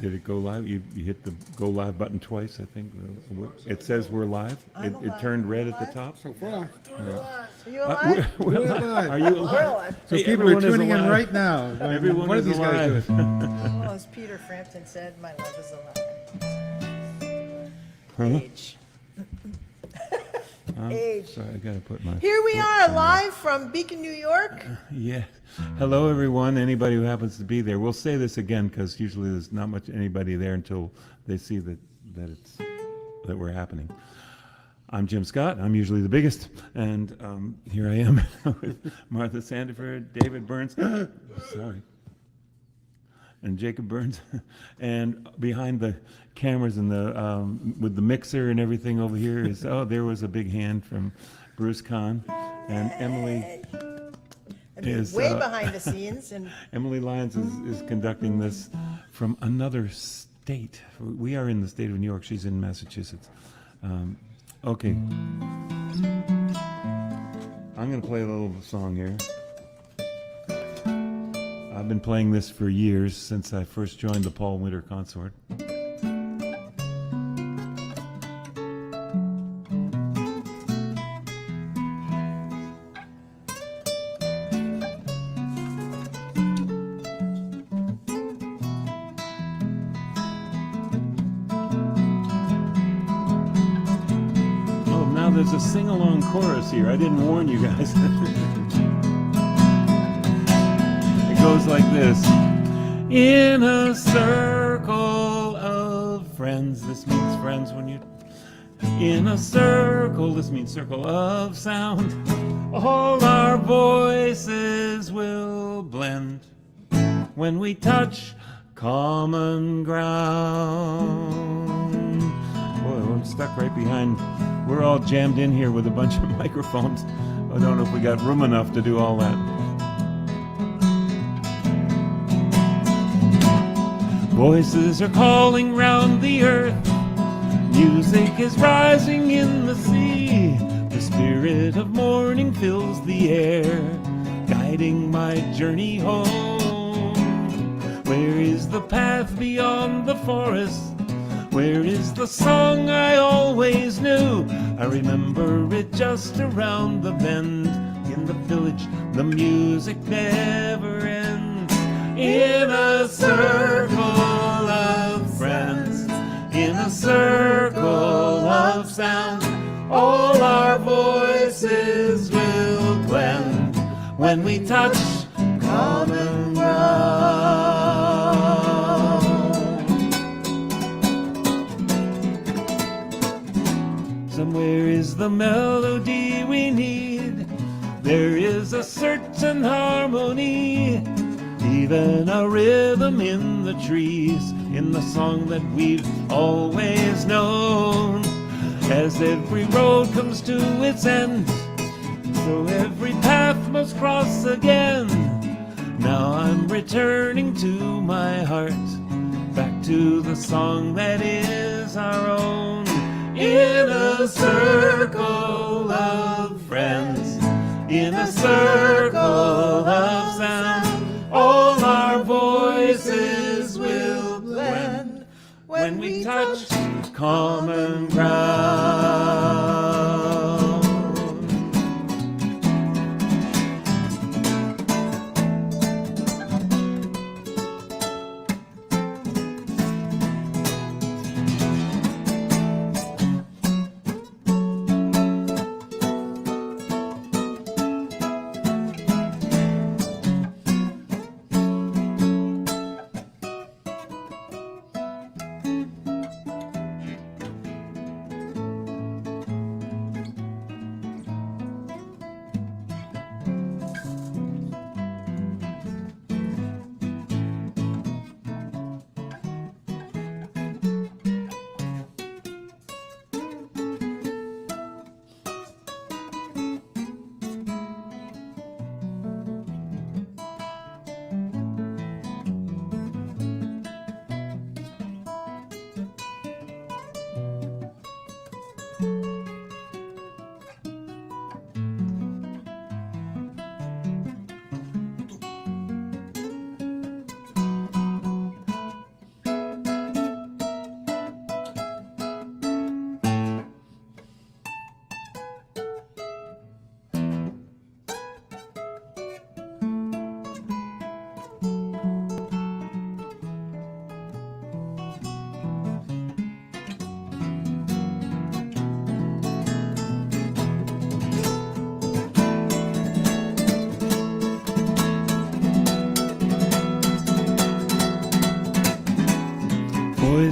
Did it go live? You hit the go live button twice, I think. It says we're live. It turned red at the top. So far. Are you alive? We're alive. Are you We're alive? alive. So Hey, people are everyone is tuning in alive. right now. Going, Everyone what is are these guys alive. doing? Well, as Peter Frampton said, my love is alive. Huh? Age. Age. Sorry, I gotta put my. Here we are, live from Beacon, New York. Yeah. Hello, everyone. Anybody who happens to be there. We'll say this again because usually there's not much anybody there until they see that we're happening. I'm Jim Scott. I'm usually the biggest, and here I am with Martha Sandefer, David Bernz, sorry, and Jacob Bernz, and behind the cameras and the with the mixer and everything over here is there was a big hand from Bruce Kahn, and Emily. Is, way behind the scenes. And Emily Lyons is conducting this from another state. We are in the state of New York. She's in Massachusetts. Okay. I'm going to play a little song here. I've been playing this for years, since I first joined the Paul Winter Consort. There's a sing-along chorus here. I didn't warn you guys. It goes like this. In a circle of friends. This means friends when you... In a circle, this means circle of sound. All our voices will blend when we touch common ground. Boy, I'm stuck right behind... We're all jammed in here with a bunch of microphones. I don't know if we got room enough to do all that. Voices are calling round the earth. Music is rising in the sea. The spirit of morning fills the air, guiding my journey home. Where is the path beyond the forest? Where is the song I always knew? I remember it just around the bend. In the village, the music never ends. In a circle of friends, in a circle of sound, all our voices will blend when we touch common ground. Somewhere is the melody we need. There is a certain harmony, even a rhythm in the trees, in the song that we've always known. As every road comes to its end, so every path must cross again. Now I'm returning to my heart, back to the song that is our own. In a circle of friends, in a circle of sound, all our voices will blend when we touch common ground.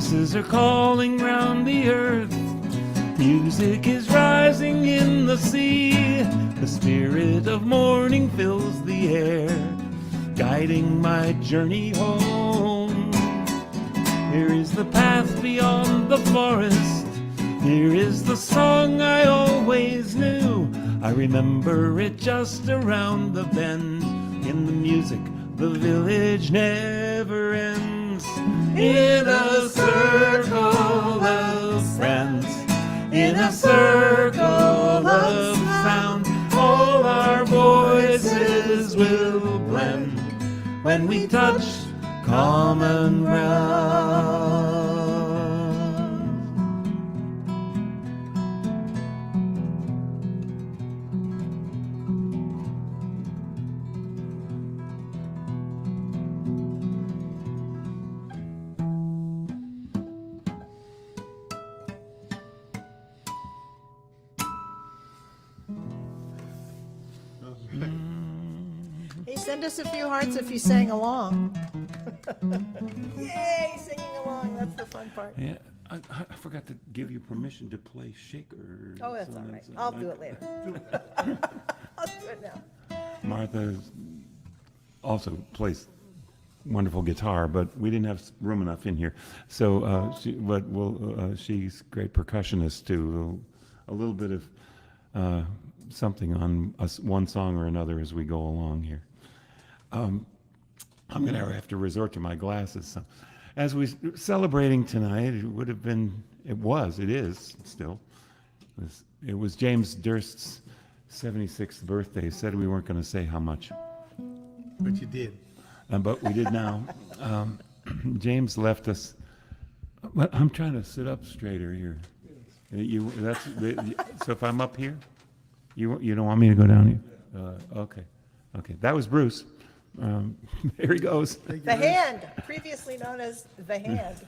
voices are calling round the earth. Music is rising in the sea. The spirit of morning fills the air, guiding my journey home. Here is the path beyond the forest. Here is the song I always knew. I remember it just around the bend. In the music, the village never ends. In a circle of friends, in a circle of sound, all our voices will blend when we touch common ground. Hey, send us a few hearts if you sang along. Yay, singing along, that's the fun part. Yeah, I forgot to give you permission to play Shaker. Oh, that's all right. I'll do it later. I'll do it now. Martha also plays wonderful guitar, but we didn't have room enough in here. So, she's a great percussionist too. A little bit of something on one song or another as we go along here. I'm going to have to resort to my glasses. So, as we're celebrating tonight, it is still. It was James Durst's 76th birthday. Said we weren't going to say how much. But you did. But we did now. James left us. I'm trying to sit up straighter here. So if I'm up here, you don't want me to go down here? Okay. That was Bruce. There he goes. The Hand, previously known as The Hand.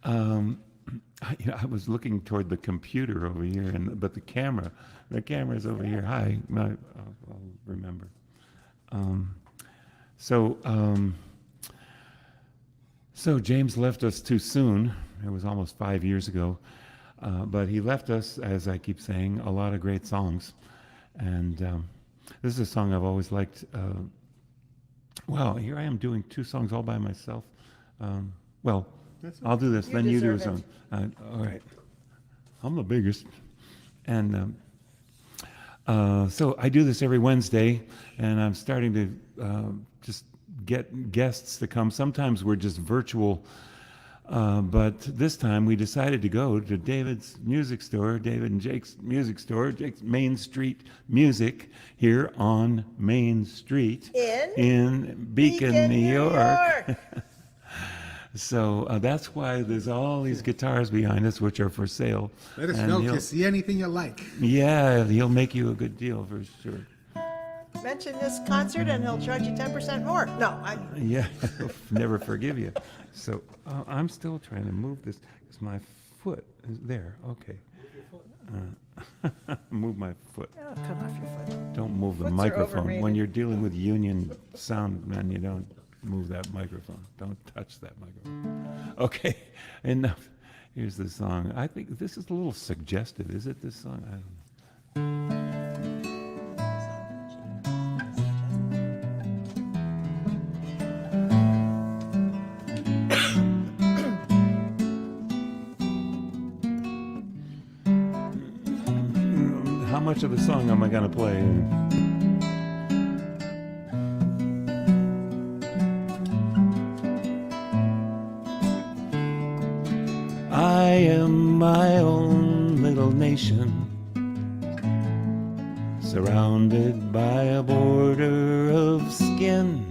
I was looking toward the computer over here, but the camera's over here. Hi, I'll remember. So James left us too soon. It was almost 5 years ago, but he left us, as I keep saying, a lot of great songs, and this is a song I've always liked. Well, here I am doing two songs all by myself. I'll do this, then you do a song. All right. I'm the biggest. And so I do this every Wednesday, and I'm starting to just get guests to come. Sometimes we're just virtual, but this time we decided to go to David's music store, David and Jake's music store, Jake's Main Street Music here on Main Street in Beacon, New York. So that's why there's all these guitars behind us, which are for sale. Let us know if you see anything you like. Yeah, he'll make you a good deal for sure. Mention this concert and he'll charge you 10% more. No, Yeah, he'll never forgive you. So I'm still trying to move this because my foot is there. Okay. Move my foot. Oh, cut off your foot. Don't move the Foots are microphone. overrated. When you're dealing with union sound, man, you don't move that microphone. Don't touch that microphone. Okay, enough. Here's the song. I think this is a little suggestive. Is it, this song? I don't know. How much of the song am I going to play? I am my own little nation, surrounded by a border of skin.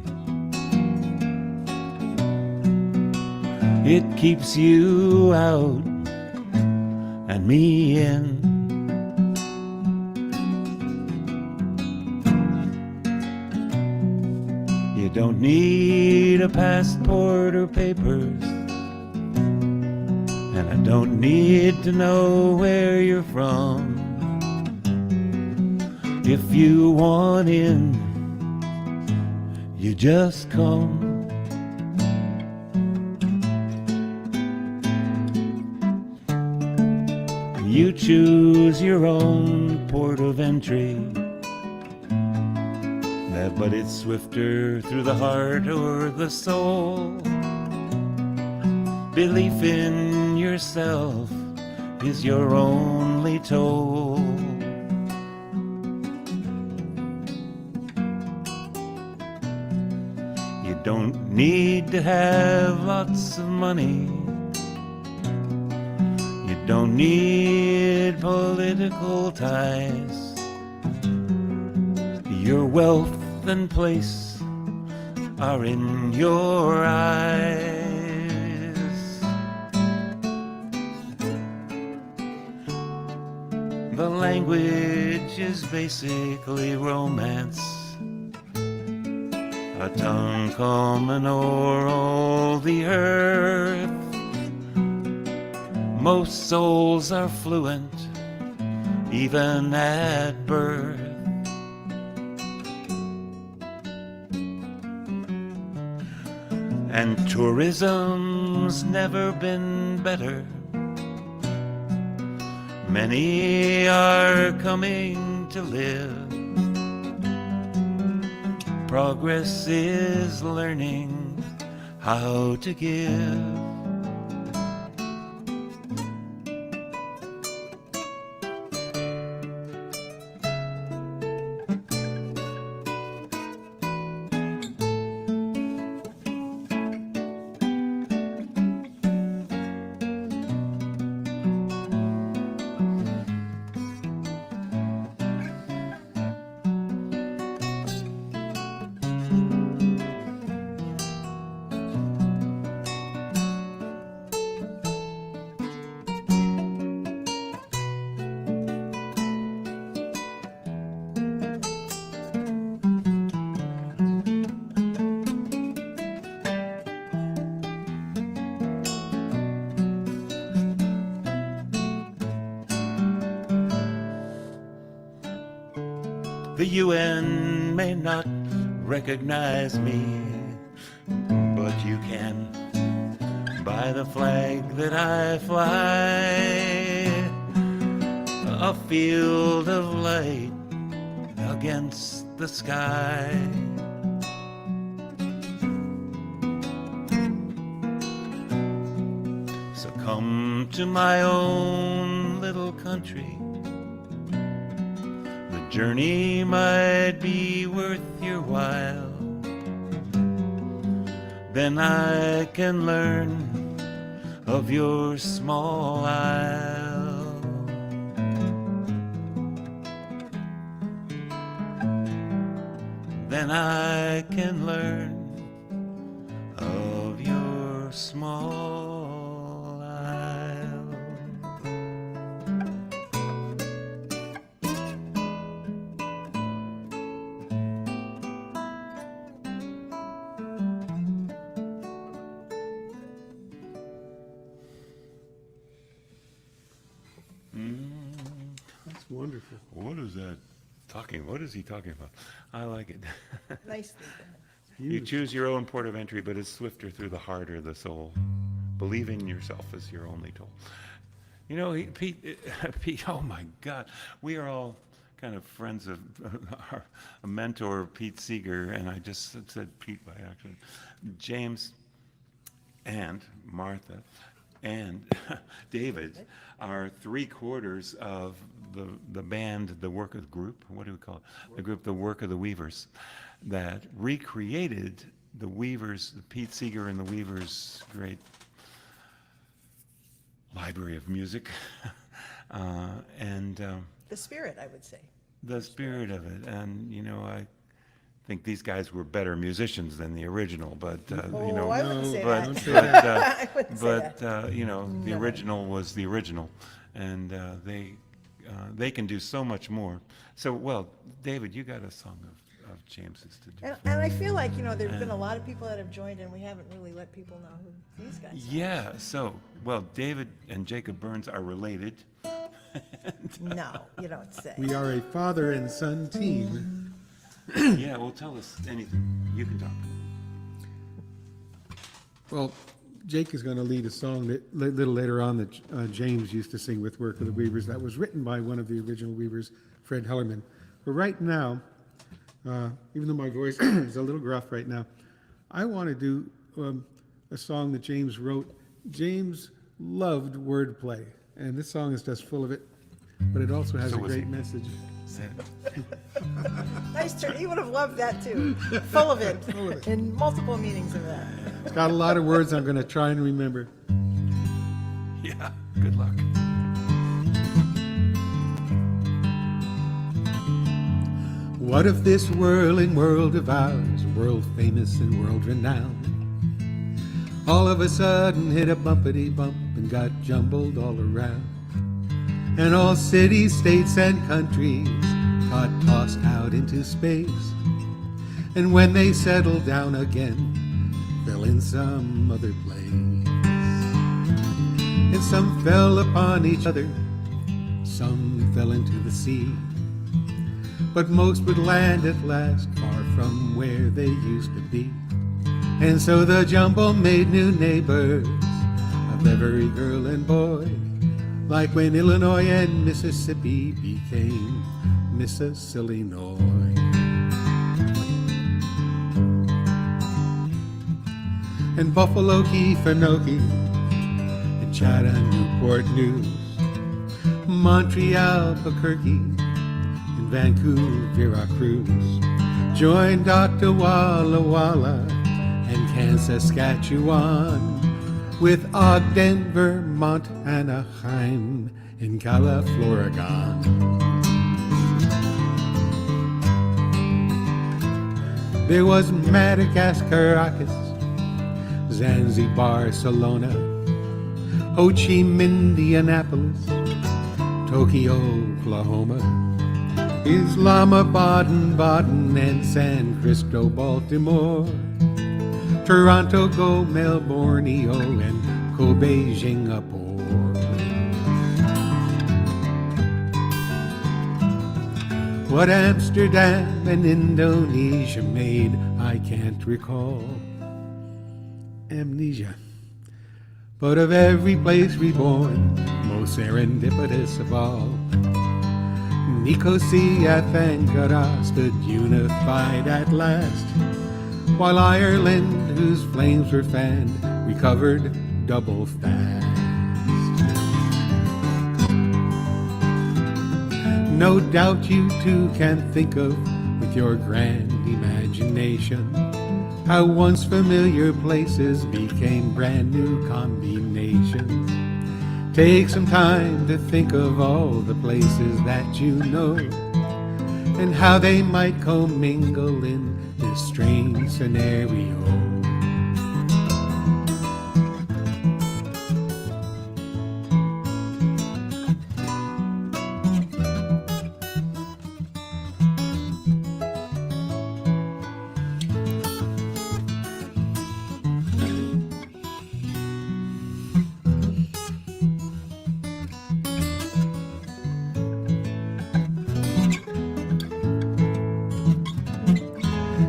It keeps you out and me in. You don't need a passport or papers, and I don't need to know where you're from. If you want in, you just come. You choose your own port of entry, but it's swifter through the heart or the soul. Belief in yourself is your only toll. You don't need to have lots of money. You don't need political ties. Your wealth and place are in your eyes. The language is basically romance, a tongue common o'er all the earth. Most souls are fluent, even at birth. And tourism's never been better. Many are coming to live. Progress is learning how to give. The UN may not recognize me, but you can by the flag that I fly. A field of light against the sky. So come to my own little country. Journey might be worth your while. Then I can learn of your small isle. Then I can learn of your small isle. That's wonderful. What is that talking? What is he talking about? I like it. Nicely done. You choose your own port of entry, but it's swifter through the heart or the soul. Believe in yourself is your only tool. You know, Pete, oh my God, we are all kind of friends of our mentor, Pete Seeger, and I just said Pete by accident. James and Martha and David are 3/4 of the band, the Work of the Group, what do we call it? The group, the Work of the Weavers, that recreated the Weavers, Pete Seeger and the Weavers' great library of music. The spirit, I would say. The spirit of it. And, you know, I think these guys were better musicians than the original, but, you know. I wouldn't say but, that. I wouldn't say that. you know, the original was the original. And they can do so much more. So, well, David, you got a song of James's to do. And I feel like, you know, there's been a lot of people that have joined and we haven't really let people know who these guys are. Yeah, so, well, David and Jacob Bernz are related. No, you don't say. We are a father and son team. Yeah, well, tell us anything. You can talk. Well, Jake is going to lead a song that a little later on that James used to sing with Work of the Weavers that was written by one of the original Weavers, Fred Hellerman. But right now, even though my voice is a little gruff right now, I want to do a song that James wrote. James loved wordplay, and this song is just full of it, but it also has a great message. Nice turn. He would have loved that too. Full of it. And multiple meanings of that. It's got a lot of words I'm going to try and remember. Yeah, good luck. What if this whirling world of ours, world famous and world renowned, all of a sudden hit a bumpity bump and got jumbled all around? And all cities, states, and countries got tossed out into space. And when they settled down again, fell in some other place. And some fell upon each other, some fell into the sea. But most would land at last, far from where they used to be. And so the jumble made new neighbors of every girl and boy, like when Illinois and Mississippi became Mrs. Illinois. And Buffalo Key, Ferne, and Chatta, Newport News, Montreal, Albuquerque, and Vancouver, Veracruz, joined Dr. Walla Walla and Kansas-Saskatchewan, with Ogden, Vermont, Anaheim, in California. There was Madagascar, Zanzibar, Barcelona, Ho Chi Minh, Indianapolis, Tokyo, Oklahoma, Islamabad, Baden, and San Cristo, Baltimore, Toronto, Go, Melbourne, and Kobe, Singapore. What Amsterdam and Indonesia made, I can't recall. Amnesia. But of every place reborn, most serendipitous of all, Nicosia, Ankara stood unified at last, while Ireland, whose flames were fanned, recovered double fast. No doubt you too can think of, with your grand imagination, how once familiar places became brand new combinations. Take some time to think of all the places that you know, and how they might commingle in this strange scenario.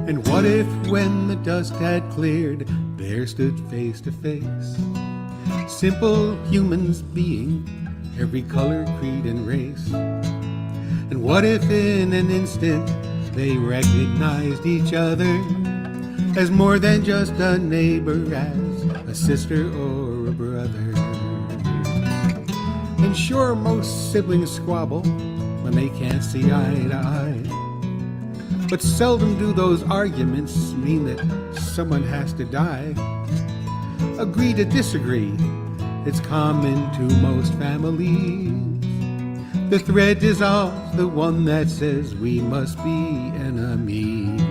And what if when the dust had cleared, there stood face to face simple humans being every color, creed, and race? And what if in an instant they recognized each other as more than just a neighbor, as a sister or a brother? And sure, most siblings squabble when they can't see eye to eye, but seldom do those arguments mean that someone has to die. Agree to disagree, it's common to most families. The thread dissolves, the one that says we must be enemies.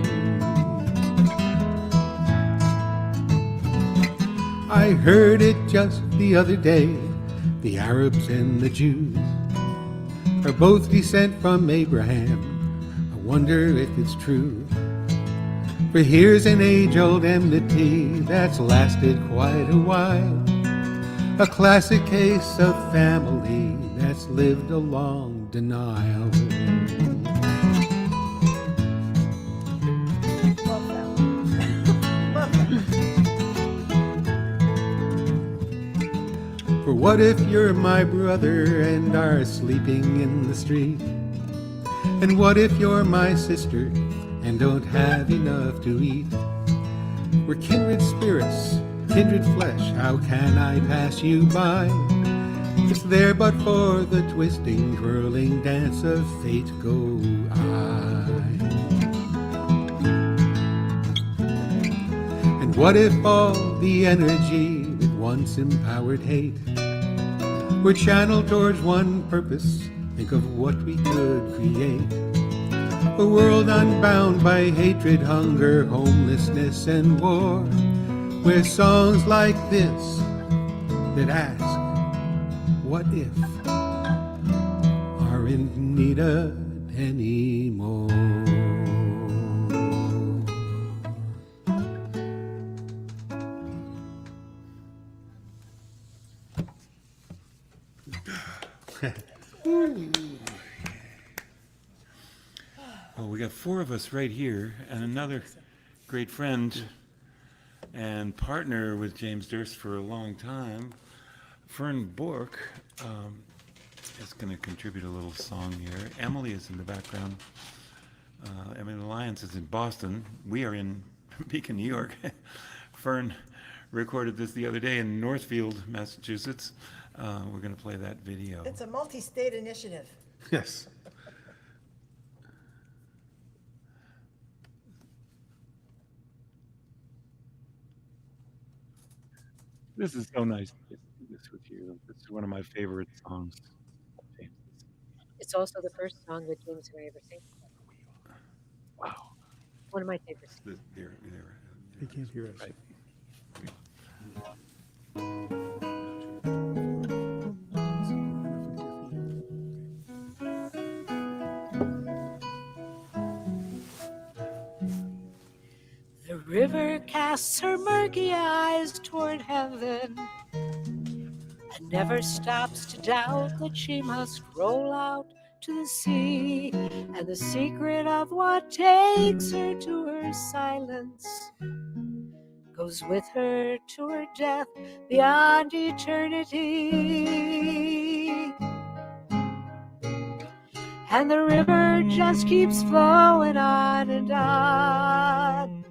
I heard it just the other day, the Arabs and the Jews are both descent from Abraham. Wonder if it's true, for here's an age-old enmity that's lasted quite a while, a classic case of family that's lived a long denial. Love that. Love that. What if you're my brother and are sleeping in the street? And what if you're my sister and don't have enough to eat? We're kindred spirits, kindred flesh, how can I pass you by? It's there but for the twisting, twirling dance of fate go I. And what if all the energy that once empowered hate were channeled towards one purpose? Think of what we could create. A world unbound by hatred, hunger, homelessness, and war, where songs like this that ask, what if, aren't needed anymore. Well, we got four of us right here, and another great friend and partner with James Durst for a long time, Ferne Bork, is going to contribute a little song here. Emily is in the background. Emily Lyons is in Boston. We are in Beacon, New York. Ferne recorded this the other day in Northfield, Massachusetts. We're going to play that video. It's a multi-state initiative. Yes. This is so nice to get to do this with you. This is one of my favorite songs. It's also the first song that James and I ever sang. Wow. One of my favorites. They can't hear us. Right. The river casts her murky eyes toward heaven and never stops to doubt that she must roll out to the sea, and the secret of what takes her to her silence goes with her to her death beyond eternity. And the river just keeps flowing on and on.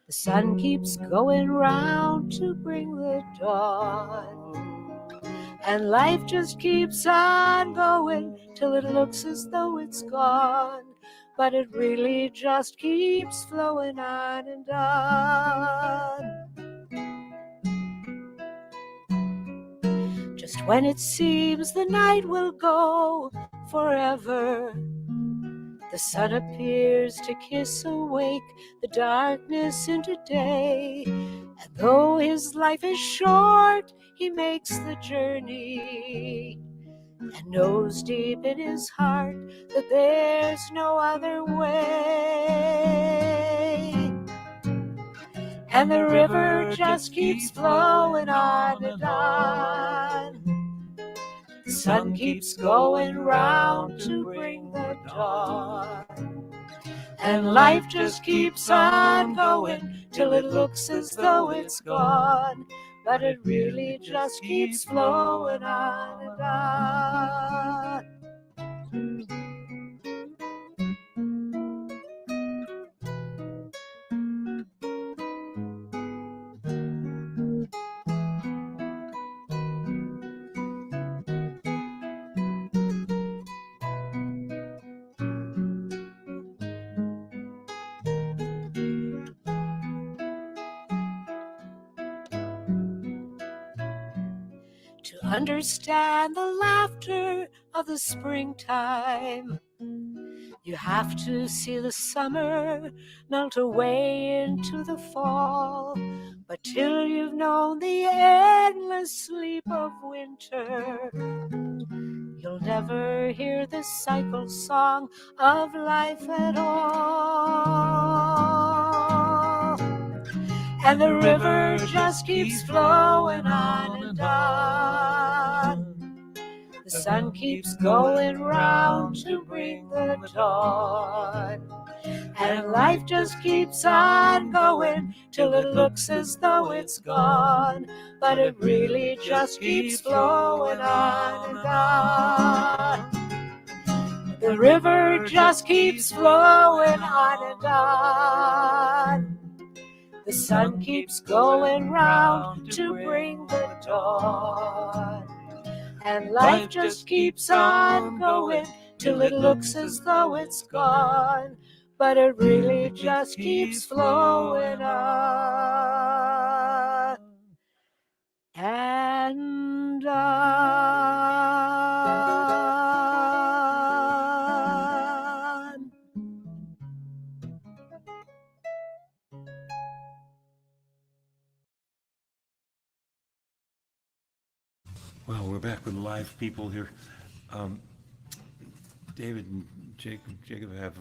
The sun keeps going round to bring the dawn. And life just keeps on going till it looks as though it's gone. But it really just keeps flowing on and on. Just when it seems the night will go forever, the sun appears to kiss awake the darkness into day. And though his life is short, he makes the journey and knows deep in his heart that there's no other way. And the river just keeps flowing on and on. The sun keeps going round to bring the dawn. And life just keeps on going till it looks as though it's gone. But it really just keeps flowing on and on. To understand the laughter of the springtime, you have to see the summer melt away into the fall. But till you've known the endless sleep of winter, you'll never hear the cycle song of life at all. And the river just keeps flowing on and on. The sun keeps going round to bring the dawn. And life just keeps on going till it looks as though it's gone, but it really just keeps flowing on and on. The river just keeps flowing on and on. The sun keeps going round to bring the dawn. And life just keeps on going till it looks as though it's gone, but it really just keeps flowing on and on. Well, we're back with live people here. David and Jacob have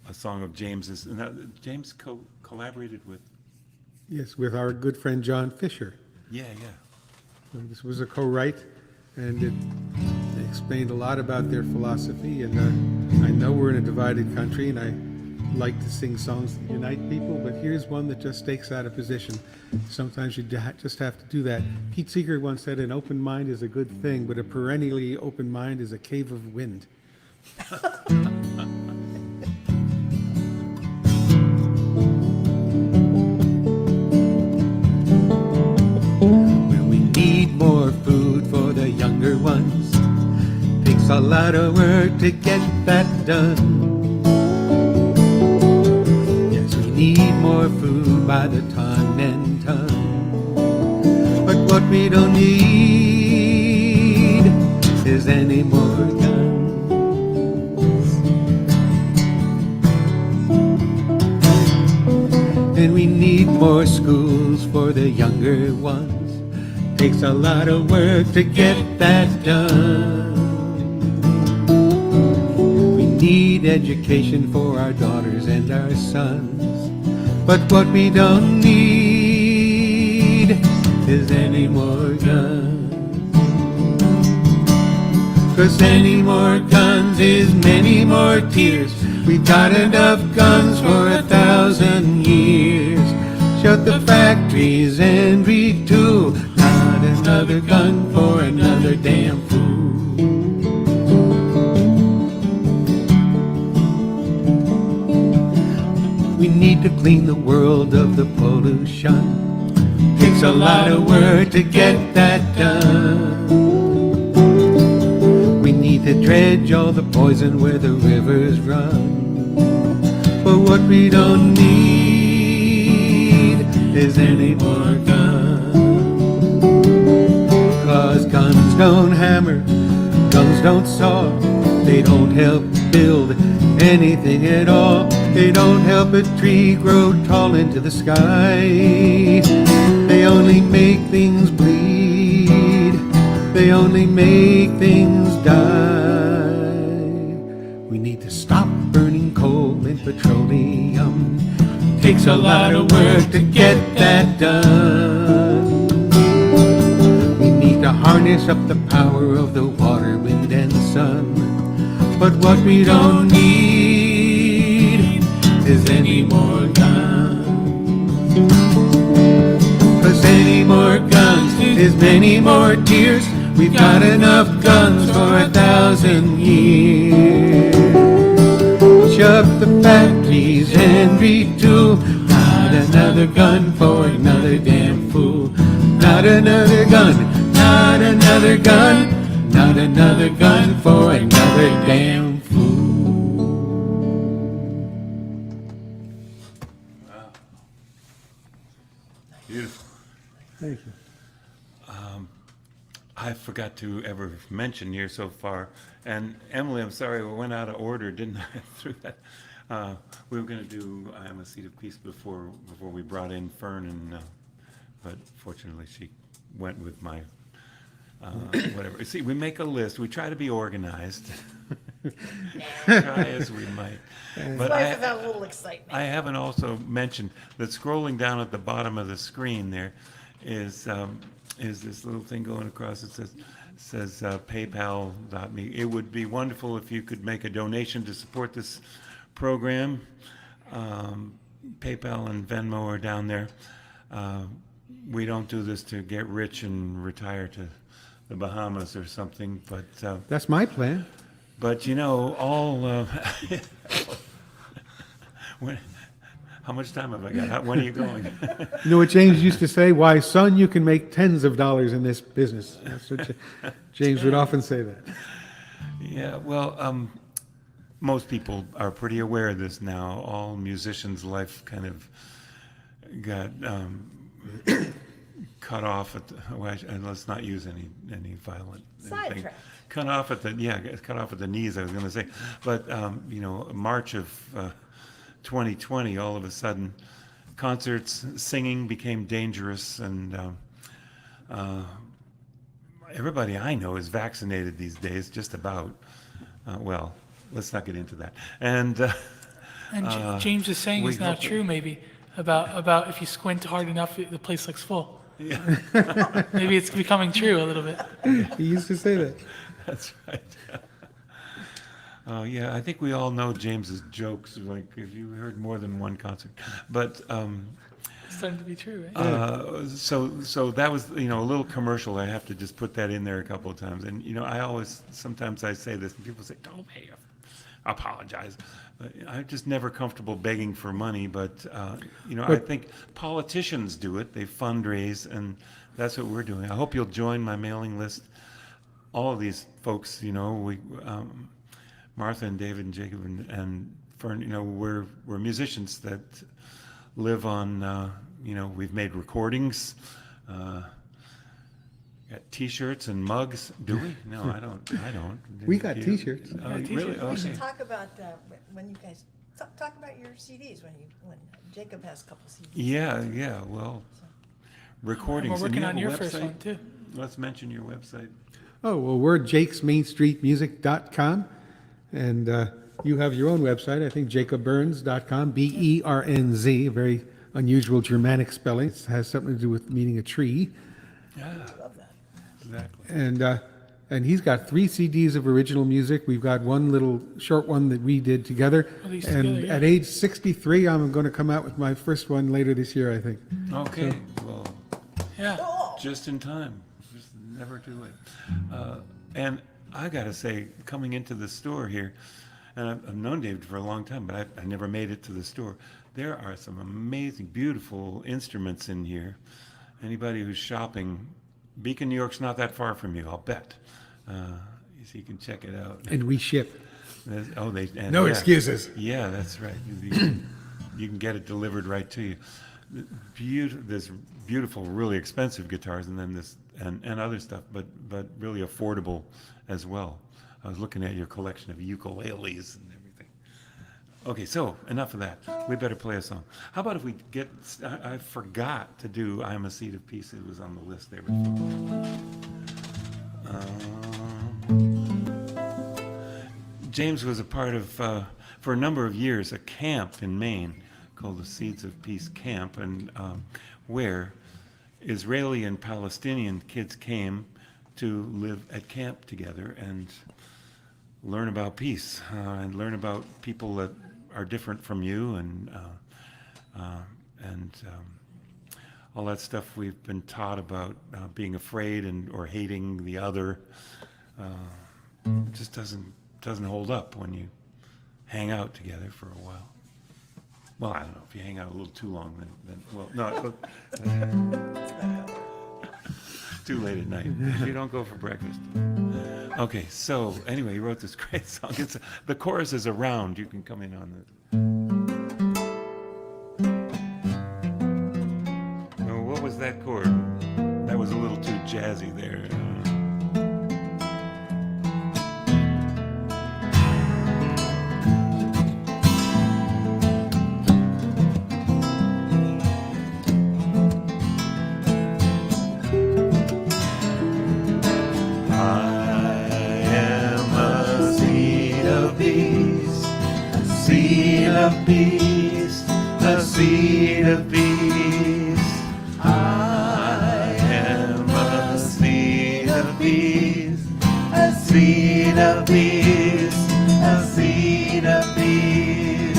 a song of James's. Now, James collaborated with. Yes, with our good friend John Fisher. Yeah. This was a co-write, and it explained a lot about their philosophy. And I know we're in a divided country, and I like to sing songs that unite people, but here's one that just stakes out a position. Sometimes you just have to do that. Pete Seeger once said, an open mind is a good thing, but a perennially open mind is a cave of wind. Well, we need more food for the younger ones. Takes a lot of work to get that done. Yes, we need more food by the ton and ton. But what we don't need is any more guns. And we need more schools for the younger ones. Takes a lot of work to get that done. We need education for our daughters and our sons. But what we don't need is any more guns. 'Cause any more guns is many more tears. We've got enough guns for 1,000 years. Shut the factories and retool. Not another gun for another damn fool. We need to clean the world of the pollution. Takes a lot of work to get that done. We need to dredge all the poison where the rivers run. But what we don't need is any more guns. 'Cause guns don't hammer, guns don't saw. They don't help build anything at all. They don't help a tree grow tall into the sky. They only make things bleed. They only make things die. We need to stop burning coal and petroleum. Takes a lot of work to get that done. We need to harness up the power of the water, wind, and sun. But what we don't need is any more guns. 'Cause any more guns is many more tears. We've got enough guns for 1,000 years. Shut the factories and retool. Not another gun for another damn fool. Not another gun, not another gun, not another gun for another damn fool. Wow. Beautiful. Thank you. I forgot to ever mention here so far, and Emily, I'm sorry, we went out of order, didn't I, through that? We were going to do I Am a Seed of Peace before we brought in Ferne, and but fortunately she went with my whatever. See, we make a list. We try to be organized. Try as we might. But Life without a little excitement. I haven't also mentioned that scrolling down at the bottom of the screen there is this little thing going across. It says PayPal.me. It would be wonderful if you could make a donation to support this program. PayPal and Venmo are down there. We don't do this to get rich and retire to the Bahamas or something, but That's my plan. all how much time have I got? When are you going? You know what James used to say? Why, son, you can make tens of dollars in this business. That's what James would often say that. Yeah, well, most people are pretty aware of this now. All musicians' life kind of got cut off at and let's not use any violent thing. Sidetracked. Cut off at the knees, I was going to say. But March of 2020, all of a sudden, concerts, singing became dangerous, and everybody I know is vaccinated these days, just about. Well, let's not get into that. And James is saying we it's not hope- true, maybe, about if you squint hard enough, the place looks full. Yeah, Maybe it's becoming true a little bit. He used to say that. that's right. Oh yeah, I think we all know James's jokes. Like if you heard more than one concert, but It's starting to be true, right? so that was a little commercial. I have to just put that in there a couple of times. And sometimes I say this, and people say, "Don't pay, apologize." But I'm just never comfortable begging for money. But I think politicians do it. They fundraise, and that's what we're doing. I hope you'll join my mailing list. All of these folks, we. Martha and David and Jacob and Ferne, we're musicians that live on, we've made recordings, got T-shirts and mugs. Do we? No, I don't. We got T-shirts. Oh, Yeah, really? T-shirts. We should Okay. talk about when you guys, talk about your CDs, when Jacob has a couple CDs. Yeah, well, recordings. We're And working you on have a your first website? one, too. Let's mention your website. Oh, well, we're jakesmainstreetmusic.com. And you have your own website, I think, jacobbernz.com, Bernz, a very unusual Germanic spelling. It has something to do with meaning a tree. Yeah, Love that. exactly. And he's got 3 CDs of original music. We've got one little short one that we did together. Oh, these And together, yeah. at age 63, I'm going to come out with my first one later this year, I think. Okay, well, Yeah. Oh, just in time. Just never too late. And I gotta say, coming into the store here, and I've known David for a long time, but I never made it to the store. There are some amazing, beautiful instruments in here. Anybody who's shopping, Beacon, New York's not that far from you, I'll bet. So you can check it out. And we ship. No yeah. excuses. Yeah, that's right. You can get it delivered right to you. This beautiful, really expensive guitars, and then this and other stuff, but really affordable as well. I was looking at your collection of ukuleles and everything. Okay, so enough of that. We better play a song. How about if we get? I forgot to do "I'm a Seed of Peace." It was on the list there before. James was a part of, for a number of years, a camp in Maine called the Seeds of Peace Camp, and where Israeli and Palestinian kids came to live at camp together and learn about peace and learn about people that are different from you and all that stuff we've been taught about being afraid or hating the other just doesn't hold up when you hang out together for a while. Well, I don't know. If you hang out a little too long, then well, no. Too late at night. If you don't go for breakfast. Okay, so anyway, he wrote this great song. The chorus is around. You can come in on the. Oh, what was that chord? That was a little too jazzy there. Peace, a seed of peace. I am a seed of peace, a seed of peace, a seed of peace.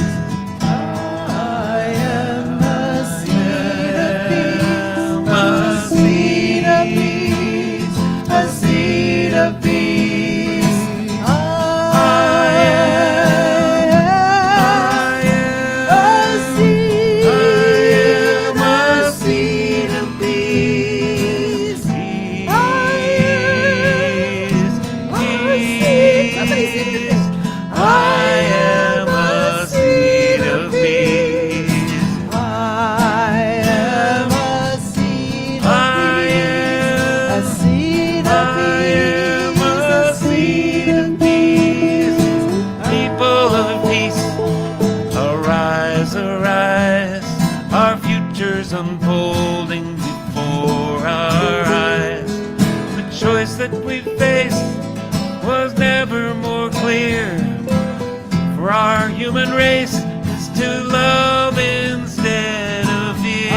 human race is to love instead of fear. I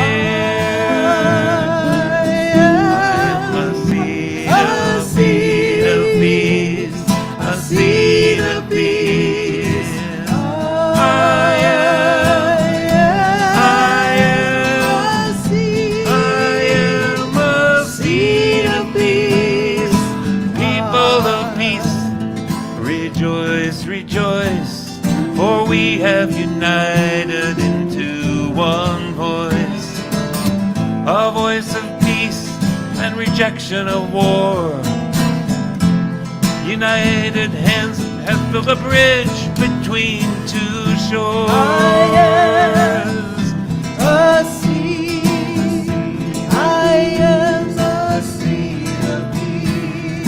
am a seed of peace, a seed of peace. I am a seed of peace. People of peace, rejoice, rejoice, for we have united into one voice, a voice of peace and rejection of war. United hands have built a bridge between two shores. I am a seed. I am a seed of peace.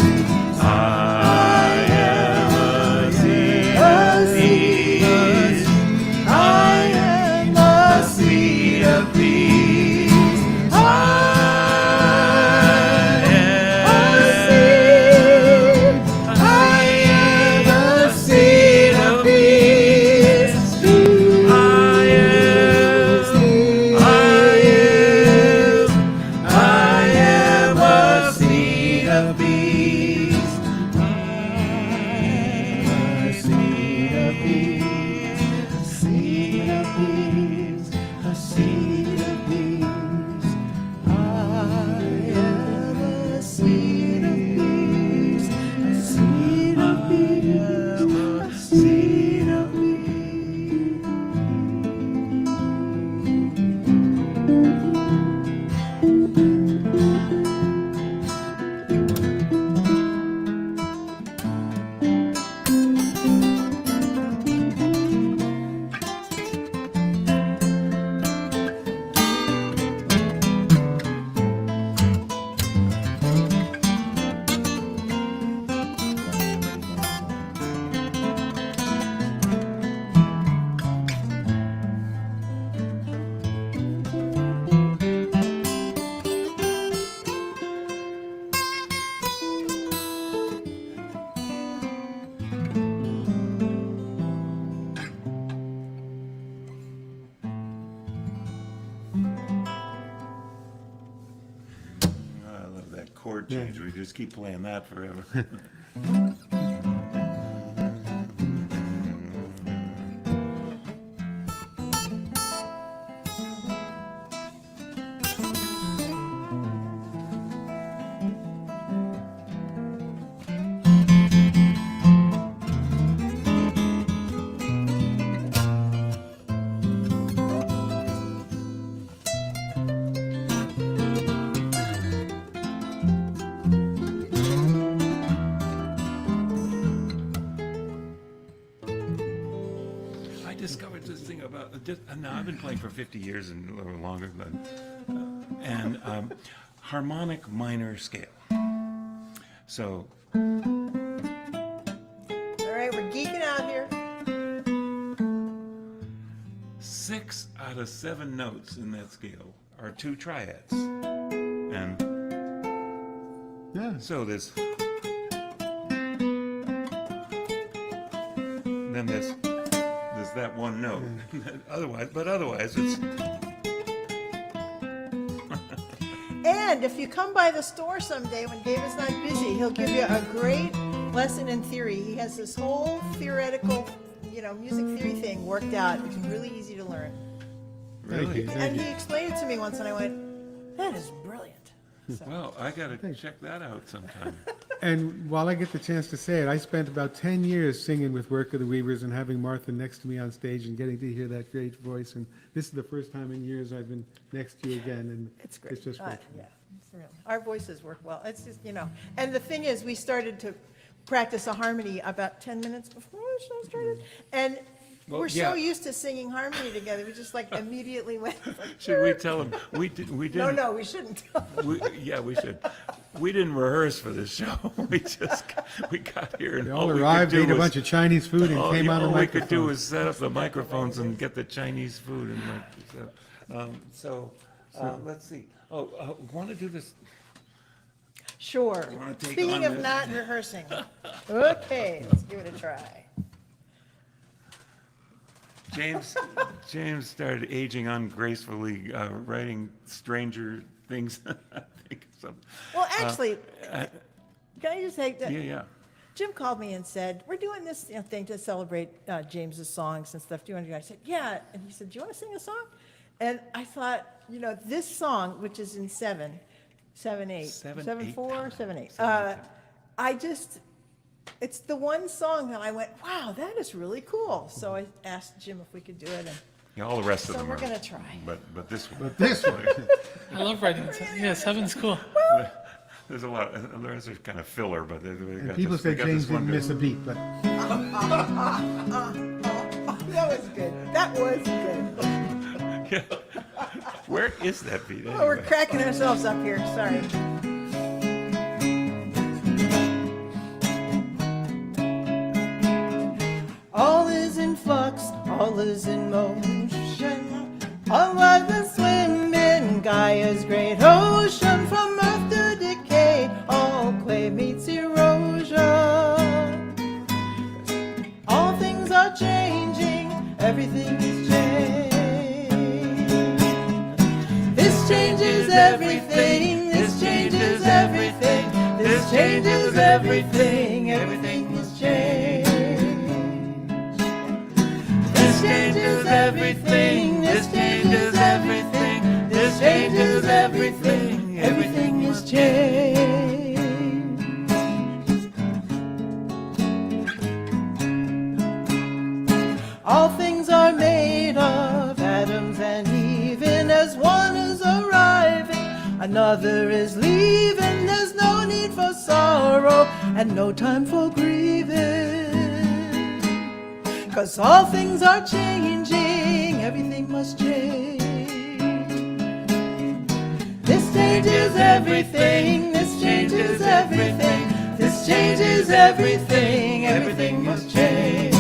I am a seed of peace. I am a seed of peace. I am a seed. I am a seed of peace. I am a seed of peace. Seed of peace, a seed of peace. I am a seed of peace, a seed of peace, a seed of peace. I love that chord change. We just keep playing that forever. I discovered this thing about now I've been playing for 50 years and a little longer, but and harmonic minor scale. So All right, we're geeking out here. 6 out of 7 notes in that scale are 2 triads, and Yeah. so there's then there's that one note. otherwise it's And if you come by the store someday when David's not busy, he'll give you a great lesson in theory. He has this whole theoretical, music theory thing worked out. It's really easy to learn. really And he explained it to me once, and I went, "That is brilliant." So, well. I gotta check that out sometime. And while I get the chance to say it, I spent about 10 years singing with Work of the Weavers and having Martha next to me on stage and getting to hear that great voice. And this is the first time in years I've been next to you again, and it's great. it's just great. Yeah, it's real. Our voices work well. It's just, And the thing is, we started to practice a harmony about 10 minutes before the show started, and Well, we're yeah. so used to singing harmony together. We just immediately went. Should we tell them we didn't? No, we shouldn't. We should. We didn't rehearse for this show. We got here and They all arrived, ate a bunch of Chinese food, and came on the all we could do microphone. was set up the microphones and get the Chinese food and let's see. Want to do this? Sure. wanna take Speaking on of this? not rehearsing. Okay, let's give it a try. James started aging ungracefully, writing stranger things. I think Well, actually, can I just say that? yeah. Jim called me and said, we're doing this thing to celebrate James's songs and stuff. Do you want to do it? I said, yeah. And he said, do you want to sing a song? And I thought, this song, which is in 7/8, 7/4, 7/8. It's the one song that I went, wow, that is really cool. So I asked Jim if we could do it. And Yeah, all the rest of so them we're are. going to try. But this one. But this one, I love writing. Yeah, 7's cool. There's a lot. The rest are kind of filler, but and people say James didn't miss a beat, but That was good. That was good. Yeah. Where is that beat? Oh, we're anyway? cracking ourselves up here. Sorry. All is in flux, all is in motion. All like the swim in Gaia's great ocean. From earth to decay, all clay meets erosion. All things are changing, everything is changed. This changes everything, this changes everything, this changes everything, everything is changed. This changes everything, this changes everything, this changes everything, everything is changed. All things are made of atoms, and even as one is arriving, another is leaving. There's no need for sorrow and no time for grieving. 'Cause all things are changing, everything must change. This changes everything, this changes everything, this changes everything, everything must change.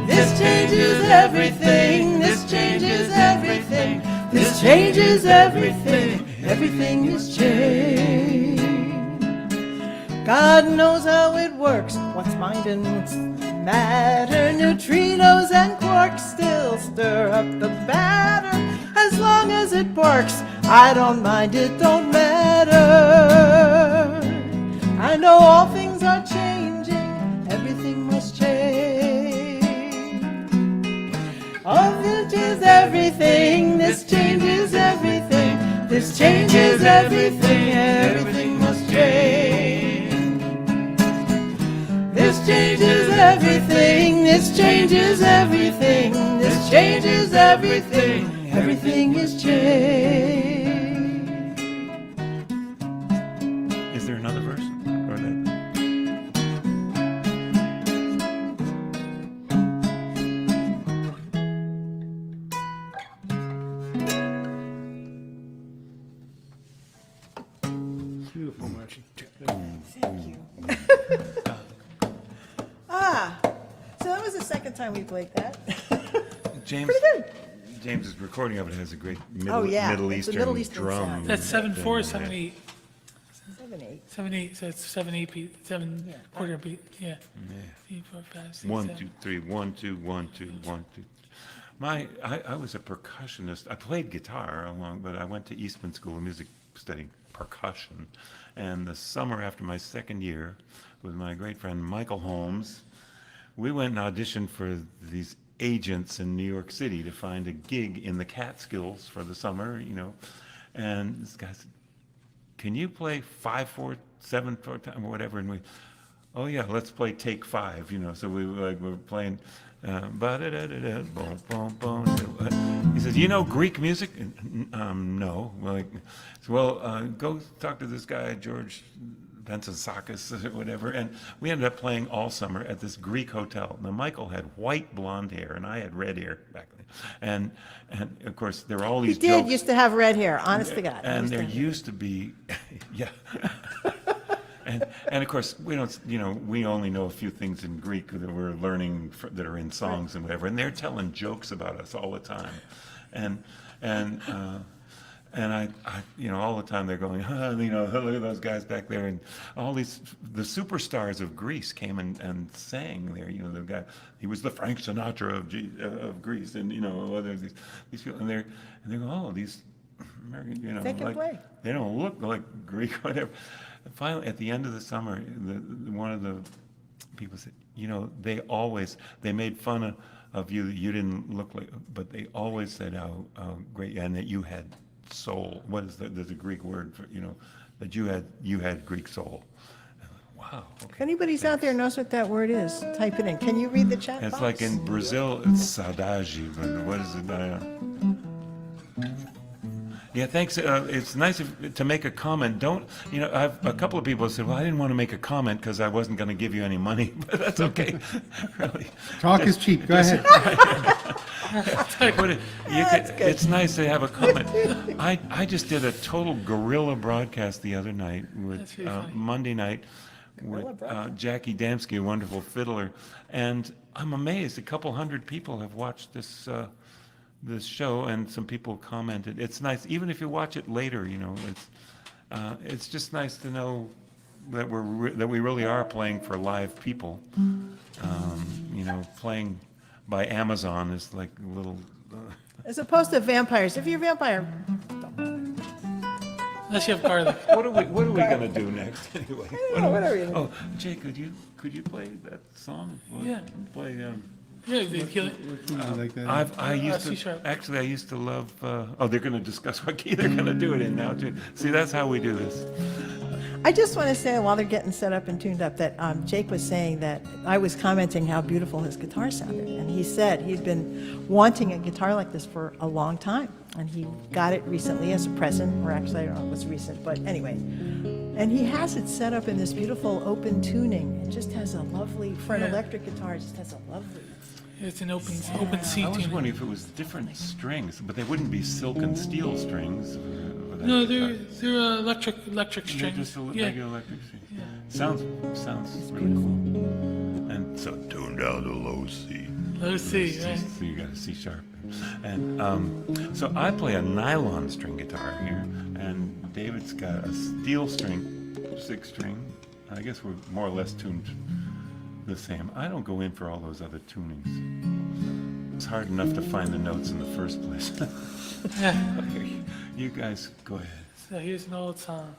This changes everything, this changes everything, this changes everything, everything is changed. God knows how it works, what's mind and what's matter. Neutrinos and quarks still stir up the batter. As long as it barks, I don't mind, it don't matter. I know all things are changing, everything must change. All changes everything, this changes everything, this changes everything, everything must change. This changes everything, this changes everything, this changes everything, everything is changed. Is there another verse? Or that? beautiful, Margie. Thank you. So that was the second time we played that. James, Pretty good. James's recording of it has a great Oh, yeah, Middle it's a Eastern Middle Eastern drum. sound. That's 7/4, 7/8, 7/8. 7/8. So it's 7/8 beat, 7 Yeah. quarter beat. Yeah. 3, 4, 5, 6, 1, 7. 2, 3, 1, 2, 1, 2, 1, 2. I was a percussionist. I played guitar but I went to Eastman School of Music studying percussion. And the summer after my second year, with my great friend Michael Holmes, we went and auditioned for these agents in New York City to find a gig in the Catskills for the summer, And this guy said, "Can you play 5/4, 7/4 time or whatever?" And we, "Oh yeah, let's play take 5." So we were playing. Ba-da-da-da-da, boom, boom, boom. He says, "You know Greek music?" No. Go talk to this guy George Bensasakis or whatever. And we ended up playing all summer at this Greek hotel. Now Michael had white blonde hair and I had red hair back then. And of course there were all He these did jokes. used to have red hair, honest to God. And there used to be, yeah. And of course, we don't, we only know a few things in Greek that we're learning that are in songs and whatever. And they're telling jokes about us all the time. And And I, all the time they're going, look at those guys back there, and all the superstars of Greece came and sang there. The guy, he was the Frank Sinatra of Greece, and there's these people, and they're going, oh, these American, They can play. they don't look like Greek, whatever. And finally, at the end of the summer, one of the people said, they made fun of you. You didn't look like, but they always said how great, and that you had soul. What is there's a Greek word for, that you had Greek soul. Wow. Okay, If anybody's out there knows what that word is, type it in. Can you read the chat it's box? like in Brazil, it's saudade, but what is it? Yeah, thanks. It's nice to make a comment. I've a couple of people have said, well, I didn't want to make a comment because I wasn't going to give you any money, but that's okay. Really. Talk is cheap. Go ahead. It's nice to have a comment. I just did a total guerrilla broadcast the other night with Monday night with Jackie Damsky, a wonderful fiddler, and I'm amazed. A couple hundred people have watched this show, and some people commented. It's nice, even if you watch it later. It's just nice to know that we really are playing for live people. Playing by Amazon is like a little. As opposed to vampires. If you're a vampire, Unless you have garlic. What are we going to do next anyway? whatever you Oh, Jay, could you play that song? Yeah. Play. Yeah, they kill it. I like that. I used C to sharp. actually. I used to love. They're going to discuss what key they're going to do it in now too. See, that's how we do this. I just want to say, while they're getting set up and tuned up, that Jake was saying that I was commenting how beautiful his guitar sounded. And he said he'd been wanting a guitar like this for a long time. And he got it recently as a present, or actually, I don't know if it was recent, but anyway. And he has it set up in this beautiful open tuning. It just has a lovely, for an electric guitar, it just has a lovely. It's an open C I was tuning. wondering if it was different strings, but they wouldn't be silk and steel strings. No, they're electric They're strings. just Yeah. regular electric strings. Sounds really cool. And so tune down to low C. Low C, right? So you got a C sharp. And so I play a nylon string guitar here, and David's got a steel string, 6-string. I guess we're more or less tuned the same. I don't go in for all those other tunings. It's hard enough to find the notes in the first place. Yeah. You guys, go ahead. So here's an old song.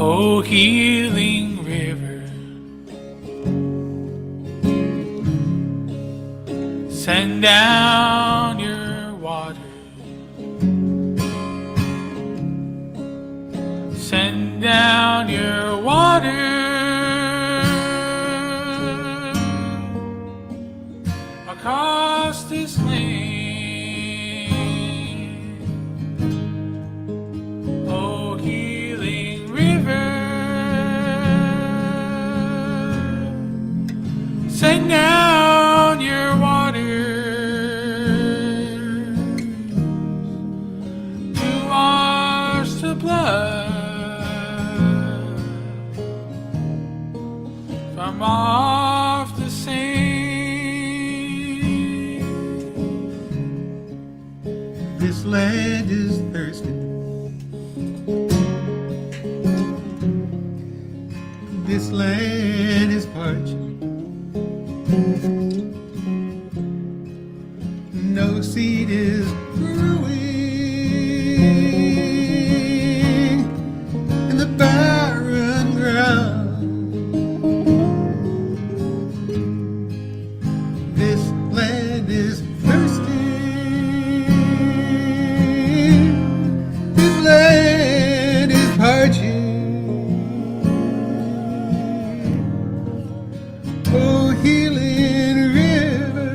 Oh, healing river, send down your water. Send down your water across this land. Oh, healing river, send down your water to wash the blood from off the sand. This land is thirsty. This land is parched. No seed is growing in the barren ground. This land is thirsty. This land is parching. Oh, healing river,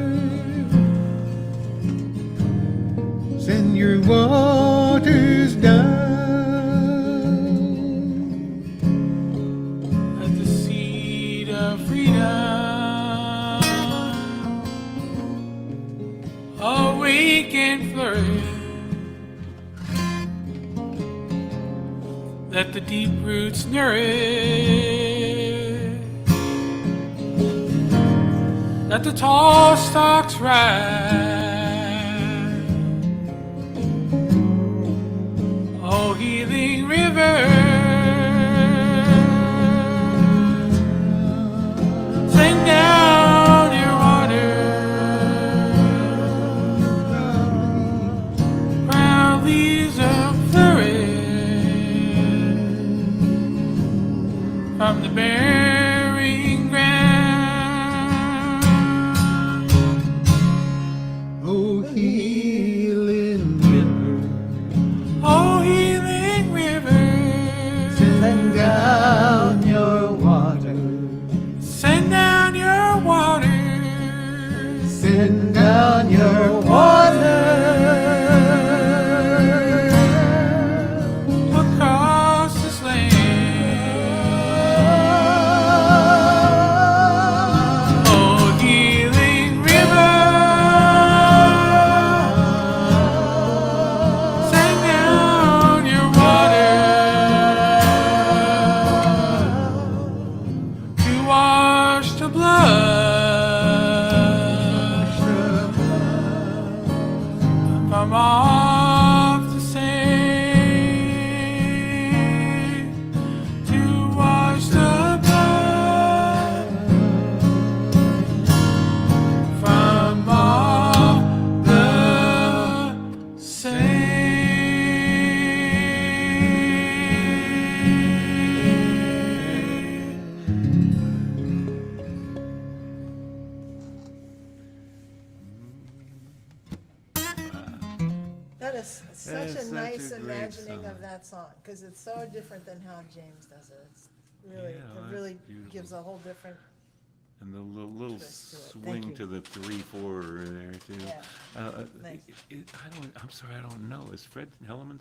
send your waters down. Let the seed of freedom awake and flourish. let the deep roots nourish, let the tall stalks rise. Oh, healing river, send down your water, brown leaves of flourish from the bearing ground. Oh, healing river, Oh, healing river, send down your water, send down your water, send down your water. across this land. Oh, healing river, send down your water to wash the blood from off the sand, to wash the blood from off the sand. That is such That is a such nice a great imagining song. of that song, because it's so different than how James does it. It's really, Yeah, it that's really beautiful. gives a whole different, And the little Twist to it. Thank swing you. to the 3/4 there too. Yeah. Nice. I'm sorry, I don't know. Is Fred Hellerman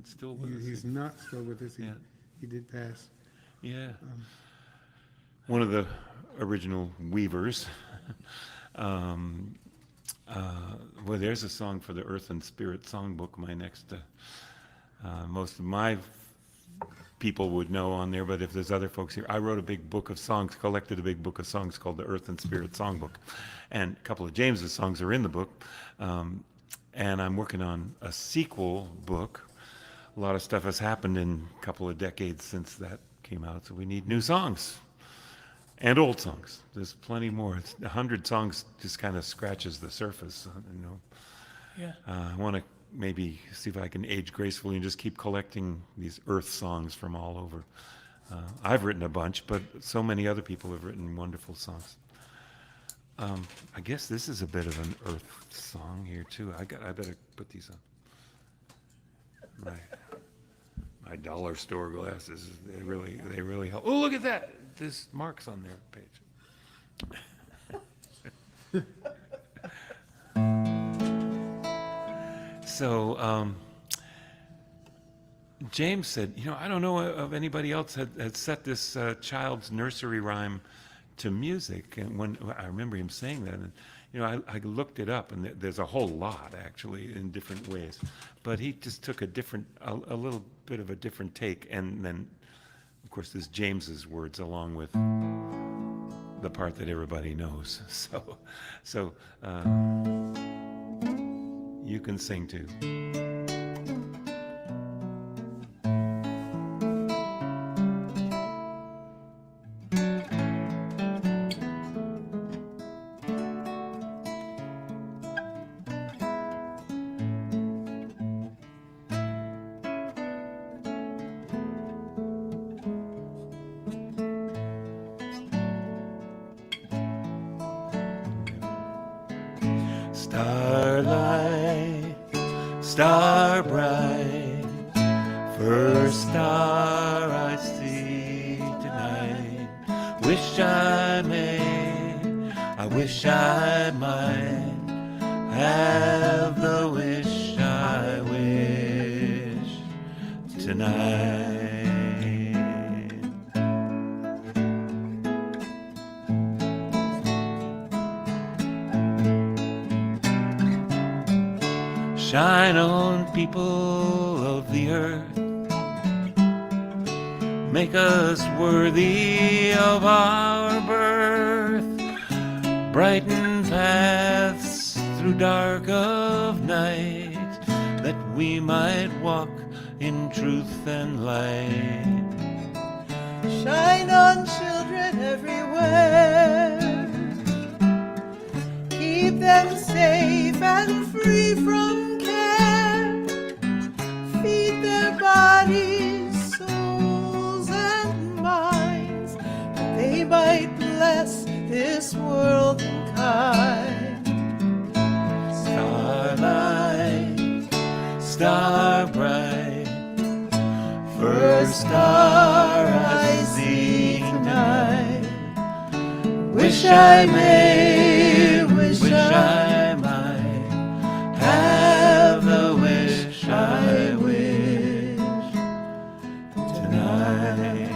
still with us? He's not still with us. Yeah. He did pass. Yeah. One of the original Weavers. Well, there's a song for the Earth and Spirit Songbook, my next, most of my people would know on there, but if there's other folks here, I wrote a big book of songs, collected a big book of songs called the Earth and Spirit Songbook. And a couple of James's songs are in the book. And I'm working on a sequel book. A lot of stuff has happened in a couple of decades since that came out, so we need new songs. And old songs. There's plenty more. 100 songs just kind of scratches the surface, you know. Yeah. I want to maybe see if I can age gracefully and just keep collecting these Earth songs from all over. I've written a bunch, but so many other people have written wonderful songs. I guess this is a bit of an Earth song here too. I better put these on. My dollar store glasses. They really help. Oh, look at that! There's marks on their page. So James said, you know, I don't know of anybody else had set this child's nursery rhyme to music. And when I remember him saying that, and you know, I looked it up, and there's a whole lot actually in different ways. But he just took a little bit of a different take, and then, of course, there's James's words along with the part that everybody knows. So you can sing too. Starlight, star bright, first star I see tonight. Wish I wish I might have the wish I wish tonight. Shine on people of the earth, make us worthy of our birth. Brighten paths through dark of night, that we might walk in truth and light. Shine on children everywhere. Keep them safe and free from care. Feed their bodies, souls, and minds, that they might bless this world and kind. Starlight, star bright, first star I see tonight. Wish I may, wish I might have the wish I wish tonight.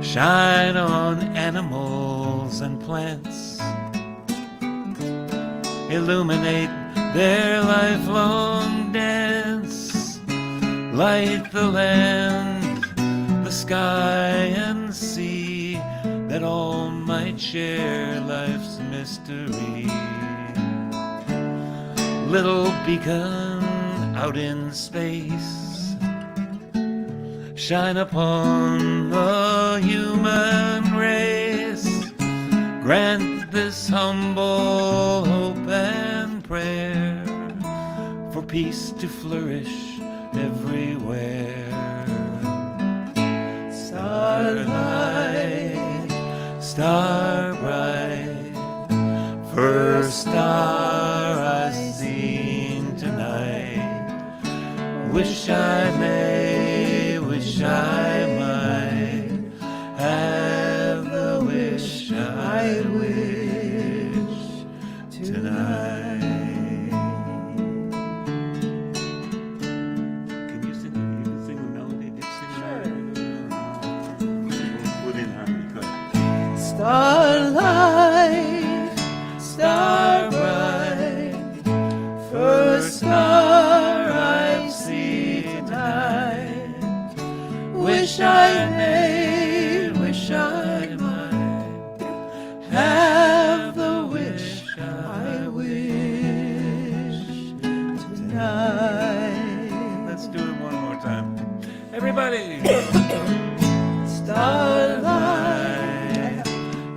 Shine on animals and plants, illuminate their lifelong dance. Light the land, the sky and sea, that all might share life's mystery. Little beacon out in space, shine upon the human race. Grant this humble hope and prayer, for peace to flourish everywhere. Starlight, star bright, first star I seen tonight. Wish I may, wish I might have the wish I wish tonight. Can you sing the melody? Put in harmony. Go ahead. Starlight, star bright, first star I see tonight. Wish I may, wish I might have the wish I wish tonight. Let's do it one more time. Everybody! Starlight.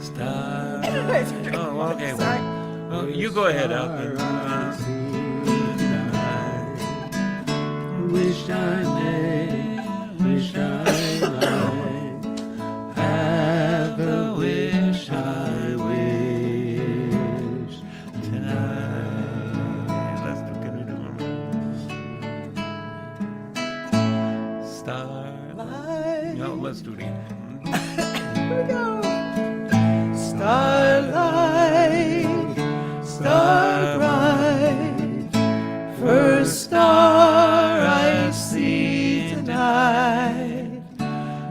Starlight. Oh, okay. Sorry. Well, you go ahead out there. Wish I may, wish I might have the wish I wish tonight. Let's do it. Starlight. No, let's do it again. Here we go. Starlight, star bright, first star I see tonight.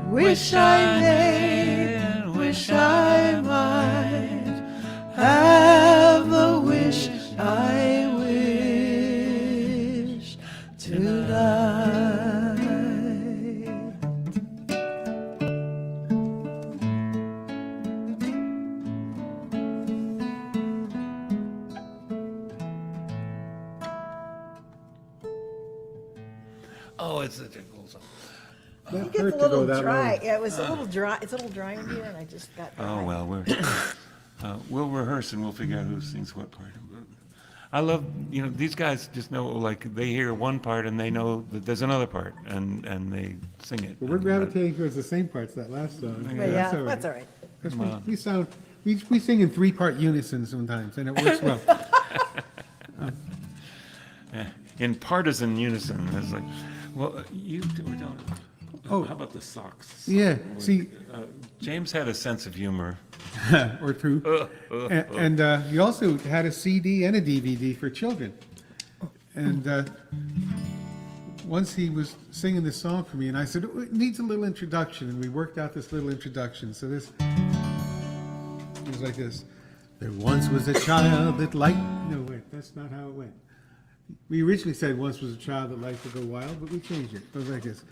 Wish I may, and wish I might have the wish I wish tonight. Oh, it's such a cool song. It gets a little dry. Yeah, it was a little dry. It's a little dry in here, and I just got dry. Oh, well, we'll rehearse and we'll figure out who sings what part. I love, these guys just know, like, they hear one part and they know that there's another part, and they sing it. But we're gravitating towards the same parts that last song. But yeah, that's all right. 'Cause we sing in 3-part unison sometimes, and it works well. In partisan unison, it's like, well, you were telling. Oh. How about the socks? Yeah, see, James had a sense of humor. or two. And he also had a CD and a DVD for children. And once he was singing this song for me, and I said, it needs a little introduction, and we worked out this little introduction. So this was like this. There once was a child that liked, no wait, that's not how it went. We originally said once was a child that liked to go wild, but we changed it. It was like this.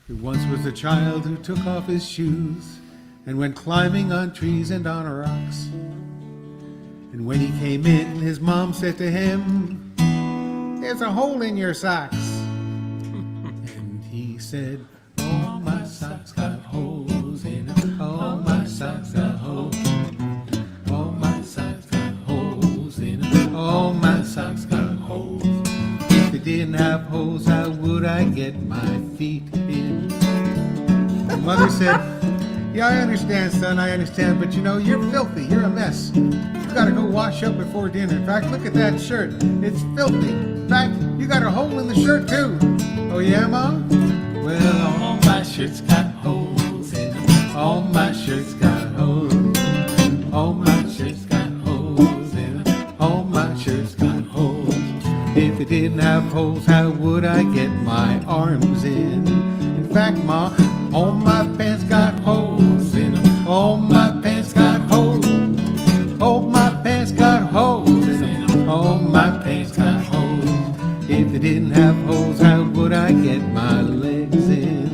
Once was a child who took off his shoes and went climbing on trees and on rocks. And when he came in, his mom said to him, "There's a hole in your socks." And he said, "All my socks got holes in them. All my socks got holes. All my socks got holes in them. All my socks got holes. If they didn't have holes, how would I get my feet in?" The mother said, "Yeah, I understand, son, I understand, but you know, you're filthy, you're a mess. You gotta go wash up before dinner. In fact, look at that shirt, it's filthy. In fact, you got a hole in the shirt too." "Oh yeah, Mom?" "Well, all my shirts got holes in them. All my shirts got holes. All my shirts got holes in them. All my shirts got holes. If it didn't have holes, how would I get my arms in? In fact, Ma, all my pants got holes in them. All my pants got holes. All my pants got holes in them. All my pants got holes. If they didn't have holes, how would I get my legs in?"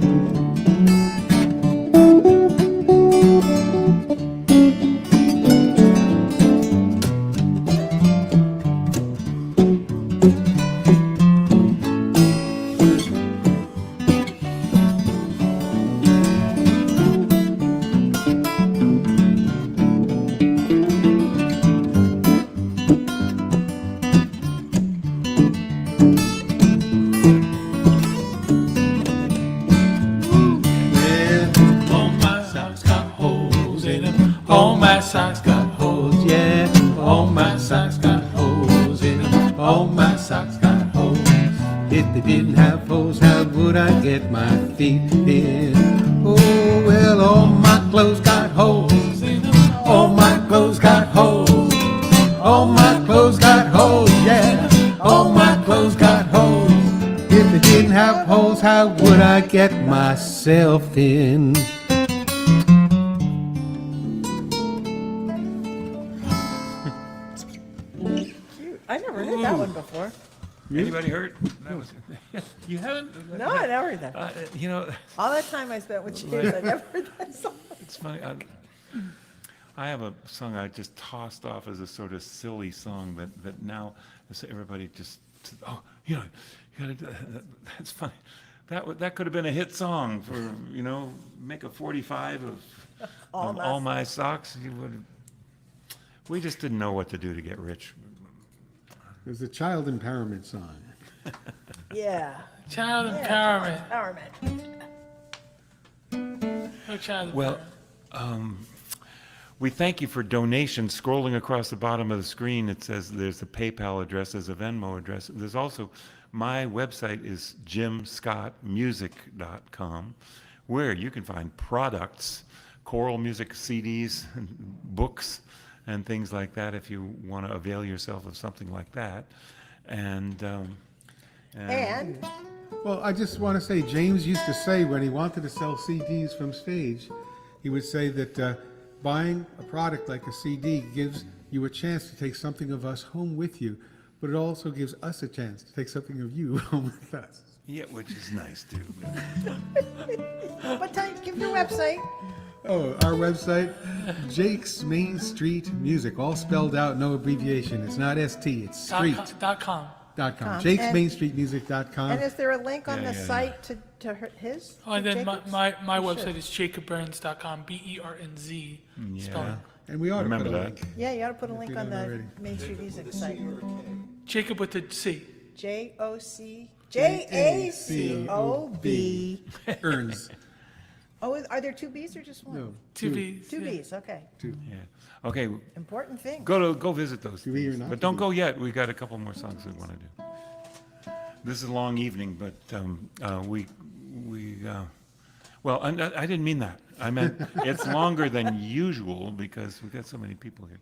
All my socks got holes in them. All my socks got holes, yeah. All my socks got holes in them. All my socks got holes. If they didn't have holes, how would I get my feet in? Oh, well, all my clothes got holes in them. All my clothes got holes. All my clothes got holes, yeah. All my clothes got holes. If they didn't have holes, how would I get myself in? Cute. I never heard that one before. Anybody heard? That was, you haven't? No, I never heard that. You know, All that time I spent with James, I never heard that song. it's funny. I have a song I just tossed off as a sort of silly song that now everybody just, oh, you know, you gotta do that. That's funny. That could have been a hit song for, you know, make a 45 of all my socks. You would. We just didn't know what to do to get rich. It was a child empowerment song. Yeah. Child Yeah, empowerment. Empowerment. No child Well, empowerment. we thank you for donations. Scrolling across the bottom of the screen, it says there's a PayPal address, there's a Venmo address. There's also, my website is jimscottmusic.com, where you can find products, choral music CDs, books, and things like that if you want to avail yourself of something like that. And Well, I just want to say, James used to say when he wanted to sell CDs from stage, he would say that buying a product like a CD gives you a chance to take something of us home with you, but it also gives us a chance to take something of you home with us. yeah, which is nice too. What time? Give your website. Oh, our website, Jake's Main Street Music, all spelled out, no abbreviation. It's not ST, it's street. .com. .com. JakesMainStreetMusic.com. And is there a link on Yeah, the yeah, site to his? Oh, and to then Jacob's? my You website should. is jacobburns.com, BERNZ Yeah. spelling. And we ought to Remember put a that. link. Yeah, you ought to put a link you on don't the already. Main Street Music site. Jacob with the C. JACOB. Earns. Oh, are there two B's or just one? No. Two B's. Two yeah. B's, okay. Yeah. Okay, Important thing. go visit those. To be or things. not But to don't be. go yet. We got a couple more songs we want to do. This is a long evening, but well, I didn't mean that. I meant it's longer than usual because we've got so many people here.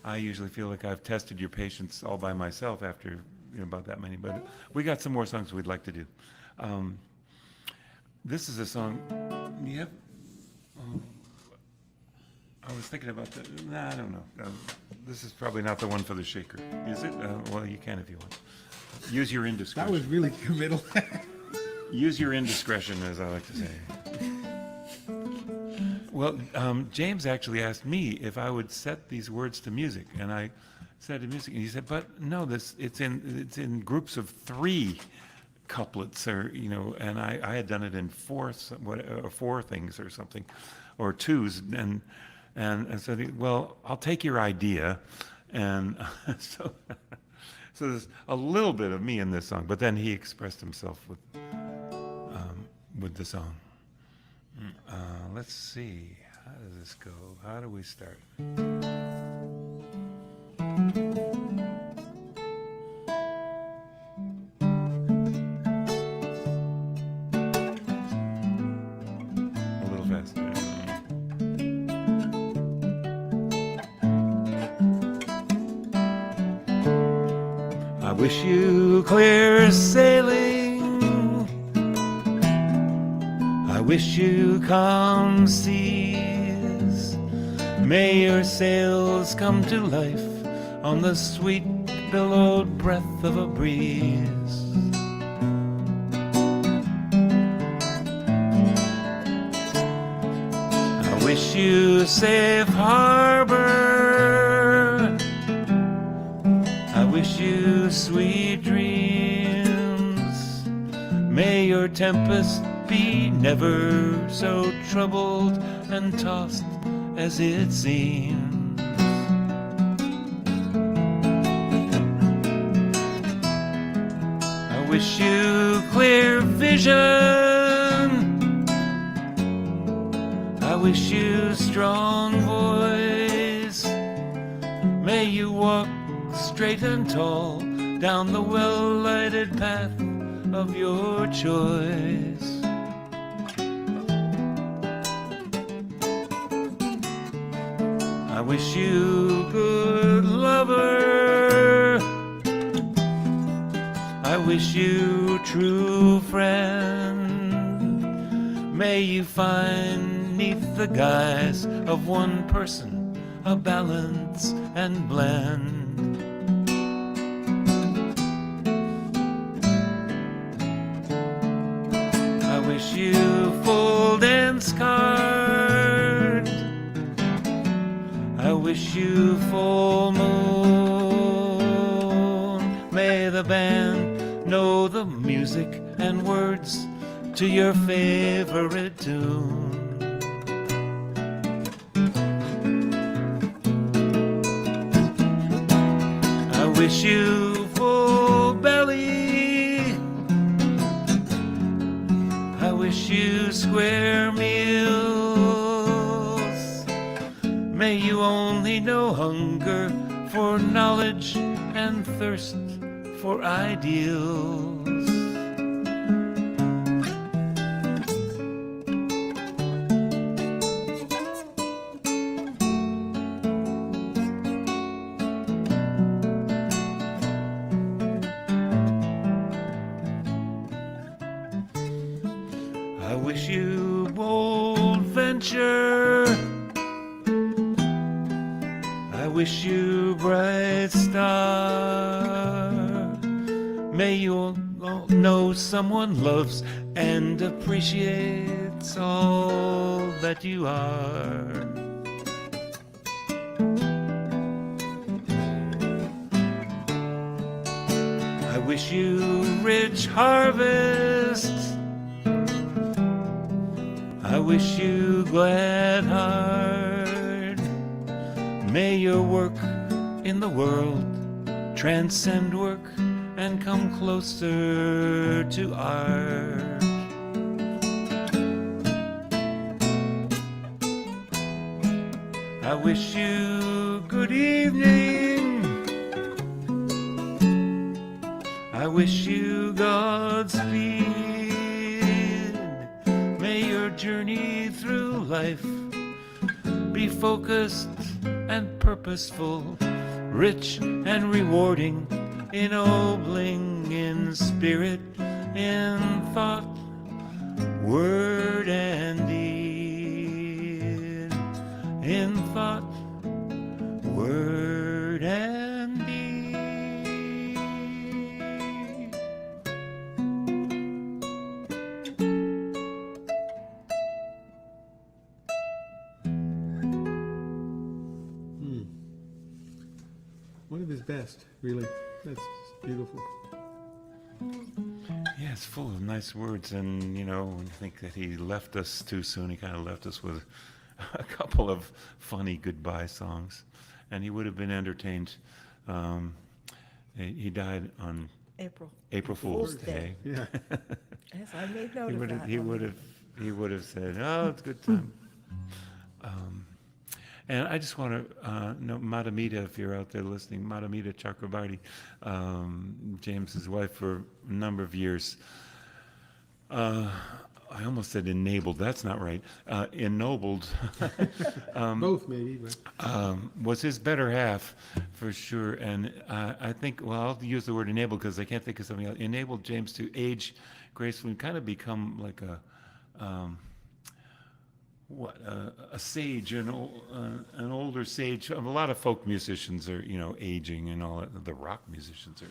I usually feel like I've tested your patience all by myself after about that many, but we got some more songs we'd like to do. This is a song. Yep. I was thinking about that. Nah, I don't know. This is probably not the one for the shaker, is it? Well, you can if you want. Use your indiscretion. That was really committal. Use your indiscretion, as I like to say. Well, James actually asked me if I would set these words to music, and I said to music, and he said, "But no, it's in groups of 3 couplets, or and I had done it in 4 things or something, or 2s, and I said, well, I'll take your idea, and so there's a little bit of me in this song, but then he expressed himself with the song. Let's see, how does this go? How do we start? A little faster. I wish you clear sailing. I wish you calm seas. May your sails come to life on the sweet billowed breath of a breeze. I wish you safe harbor. I wish you sweet dreams. May your tempest be never so troubled and tossed as it seems. I wish you clear vision. I wish you strong voice. May you walk straight and tall down the well-lighted path of your choice. I wish you good lover. I wish you true friend. May you find 'neath the guise of one person a balance and blend. I wish you full dance card. I wish you full moon. May the band know the music and words to your favorite tune. I wish you full belly. I wish you square meals. May you only know hunger for knowledge and thirst for ideals. I wish you bold venture. I wish you bright star. May you all know someone loves and appreciates all that you are. I wish you rich harvest. I wish you glad heart. May your work in the world transcend work and come closer to art. I wish you good evening. I wish you Godspeed. May your journey through life be focused and purposeful, rich and rewarding, ennobling in spirit, in thought, word and deed, in thought, word his best, really. That's beautiful. Yeah, it's full of nice words, and when you think that he left us too soon, he kind of left us with a couple of funny goodbye songs, and he would have been entertained. He died on April Fool's Day. Yeah. Yes, I made note of that. He would have said, "Oh, it's a good time." And I just want to know Madamita, if you're out there listening, Madamita Chakrabarti, James's wife for a number of years. I almost said enabled. That's not right. Ennobled. Both, maybe. But. Was his better half, for sure. And I think, well, I'll use the word enabled because I can't think of something else. Enabled James to age gracefully and kind of become like a sage, an older sage. A lot of folk musicians are, aging and all that. The rock musicians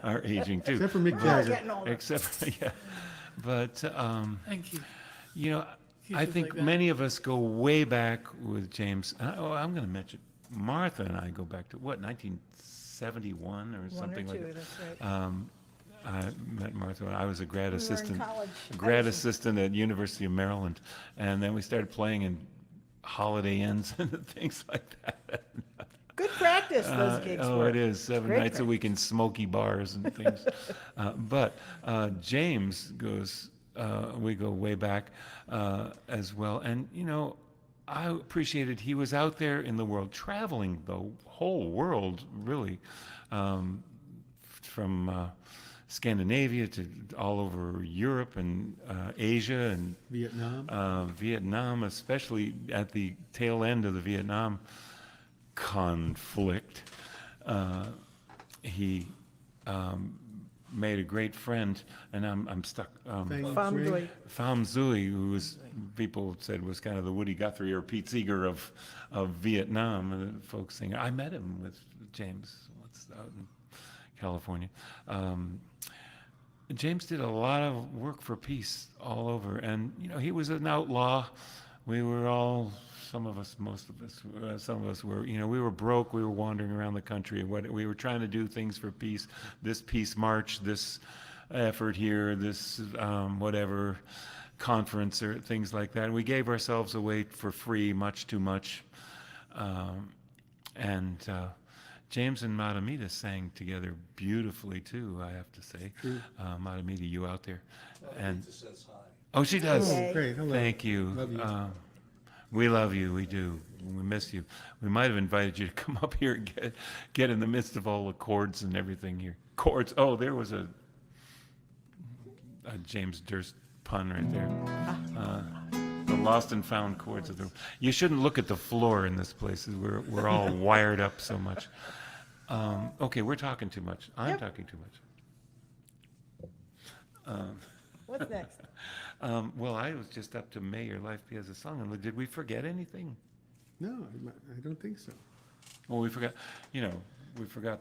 are aging too. Except for Mick We're all Jagger. getting older. Yeah. But, Thank you. I just think like that. many of us go way back with James. I'm going to mention Martha and I go back to, 1971 or something like that. That's right. I met Martha when I was a grad We were in assistant. college. Assistant at University of Maryland, and then we started playing in Holiday Inns and things like that. Good practice, those gigs Oh, were. it is 7 Great nights a week in smoky bars and things. But James goes, we go way back as well, and I appreciated he was out there in the world, traveling the whole world, really, from Scandinavia to all over Europe and Asia and Vietnam, especially at the tail end of the Vietnam conflict. He made a great friend, and I'm stuck. Pham Duy. Pham Duy, who was, people said was kind of the Woody Guthrie or Pete Seeger of Vietnam, and the folk singer. I met him with James once out in California. James did a lot of work for peace all over, and he was an outlaw. We were all, some of us were, we were broke. We were wandering around the country, and we were trying to do things for peace. This peace march, this effort here, this whatever conference or things like that. And we gave ourselves away for free, much too much, and James and Madamita sang together beautifully too, I have to say. Madamita, you out there? And says hi. oh, she does. Okay. Great. Hello. Thank you. Love you. We love you. We do. We miss you. We might have invited you to come up here and get in the midst of all the chords and everything here. Chords. Oh, there was a James Durst pun right there. The lost and found chords of the. You shouldn't look at the floor in this place. We're all wired up so much. Okay, we're talking too much. I'm Yep. talking too much. What's next? Well, I was just up to May Your Life Be As a Song. And did we forget anything? No, I don't think so. Well, we forgot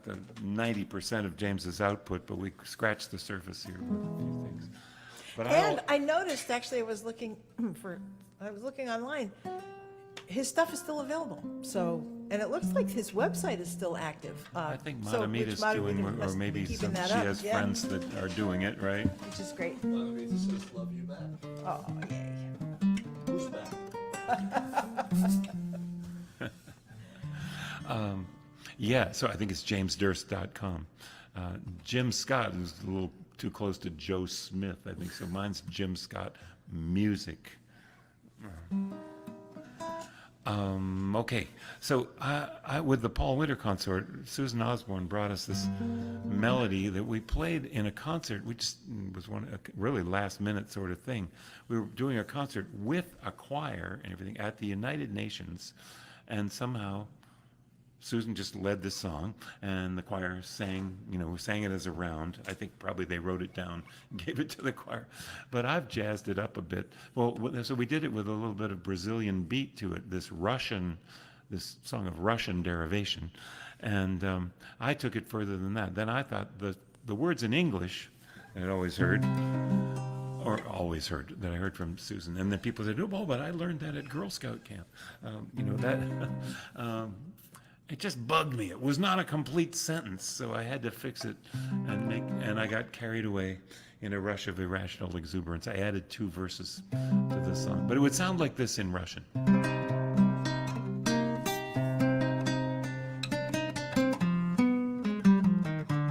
the 90% of James's output, but we scratched the surface here with a few things. But And I noticed, actually, I was looking online. His stuff is still available. So, and it looks like his website is still active. I think so Madamita's which doing, Madamita or must be maybe keeping some, that she up, has yeah, friends that are doing it, right? which is great. Madamita says, love you back. Oh, yay. Who's back? Yeah, so I think it's jamesdurst.com. Jim Scott is a little too close to Joe Smith, I think, so mine's Jim Scott Music. Okay, so I with the Paul Winter Consort, Susan Osborne brought us this melody that we played in a concert. We just was a really last minute sort of thing. We were doing a concert with a choir and everything at the United Nations, and somehow Susan just led the song, and the choir sang, sang it as a round. I think probably they wrote it down and gave it to the choir. But I've jazzed it up a bit. Well, so we did it with a little bit of Brazilian beat to it, this song of Russian derivation. And I took it further than that. Then I thought the words in English that I'd always heard, that I heard from Susan. And then people said, oh, but I learned that at Girl Scout camp. it just bugged me. It was not a complete sentence, so I had to fix it and I got carried away in a rush of irrational exuberance. I added 2 verses to the song, but it would sound like this in Russian.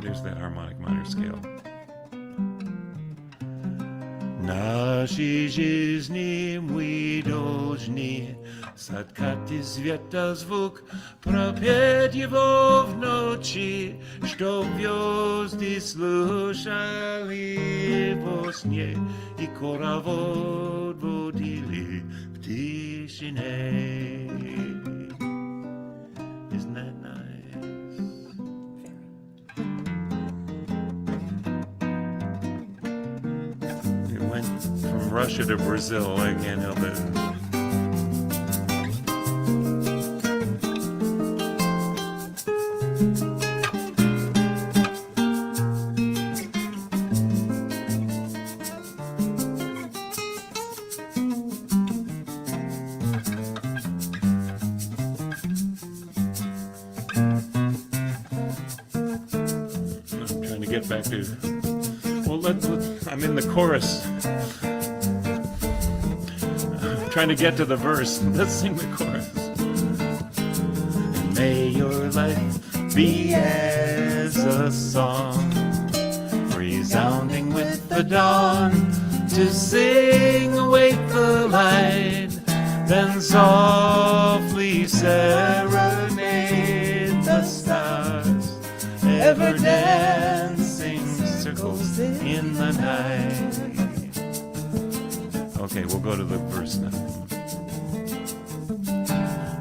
There's that harmonic minor scale. Нашей жизни мы должны соткать из света звук, пропеть его в ночи, чтоб звезды слушали во сне и хоровод водили в тишине. Isn't that nice? From Russia to Brazil, I can't help it. I'm trying to get back to, well, I'm in the chorus. Trying to get to the verse. Let's sing the chorus. And may your life be as a song, resounding with the dawn, to sing awake the light, then softly serenade the stars, ever dancing circles in the night. Okay, we'll go to the verse now.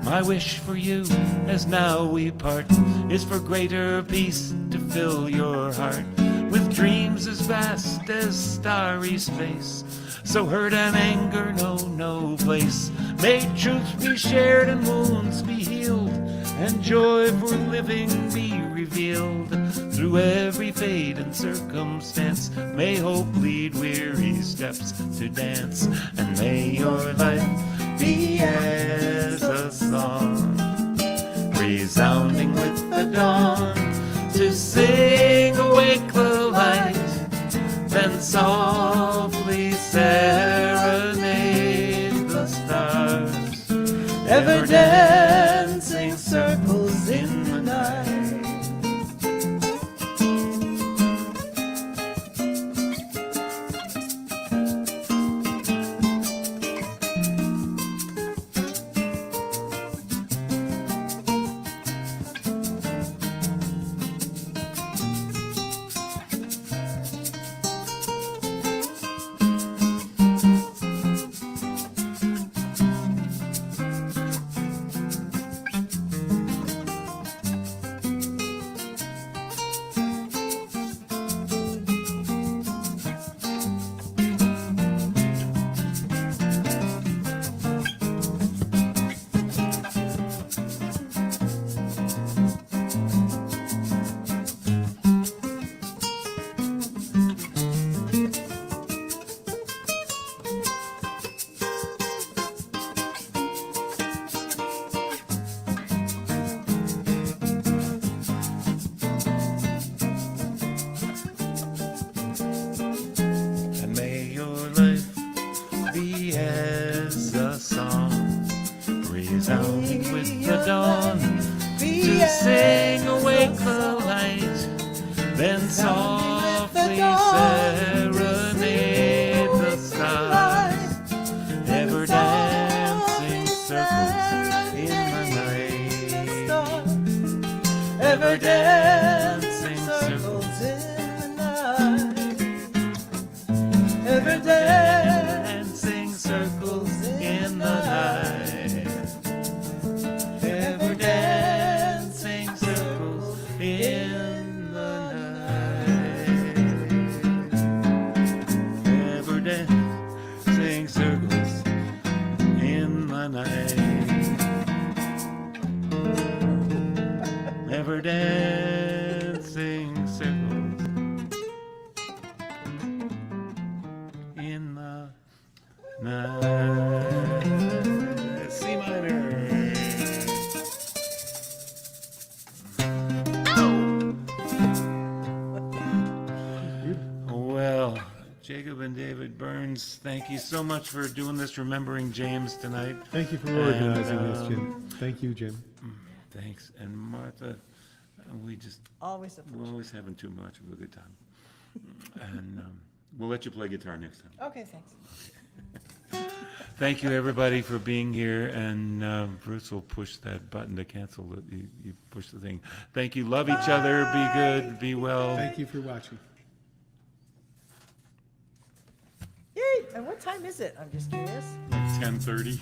My wish for you, as now we part, is for greater peace to fill your heart with dreams as vast as starry space. So hurt and anger know no place. May truth be shared and wounds be healed, and joy for living be revealed. Through every fate and circumstance, may hope lead weary steps to dance. And may your life be as a song, resounding with the dawn, to sing awake the light, then softly serenade the stars, ever dancing circles in the night. Resounding with the dawn, to sing awake the light, then softly serenade the stars, ever dancing circles in the night, ever dancing circles in the night, ever dancing circles in the night. Ever dancing Bernz, thank you so much for doing this, remembering James tonight. Thank you for organizing this, Jim. Thank you, Jim. Thanks. And Martha, Always a we're pleasure. always having too much of a good time. And we'll let you play guitar next time. Okay, thanks. Thank you, everybody, for being here, and Bruce will push that button to cancel it. You push the thing. Thank you. Love each other. Be good. Be well. Thank you for watching. Yay! And what time is it? I'm just curious. 10:30.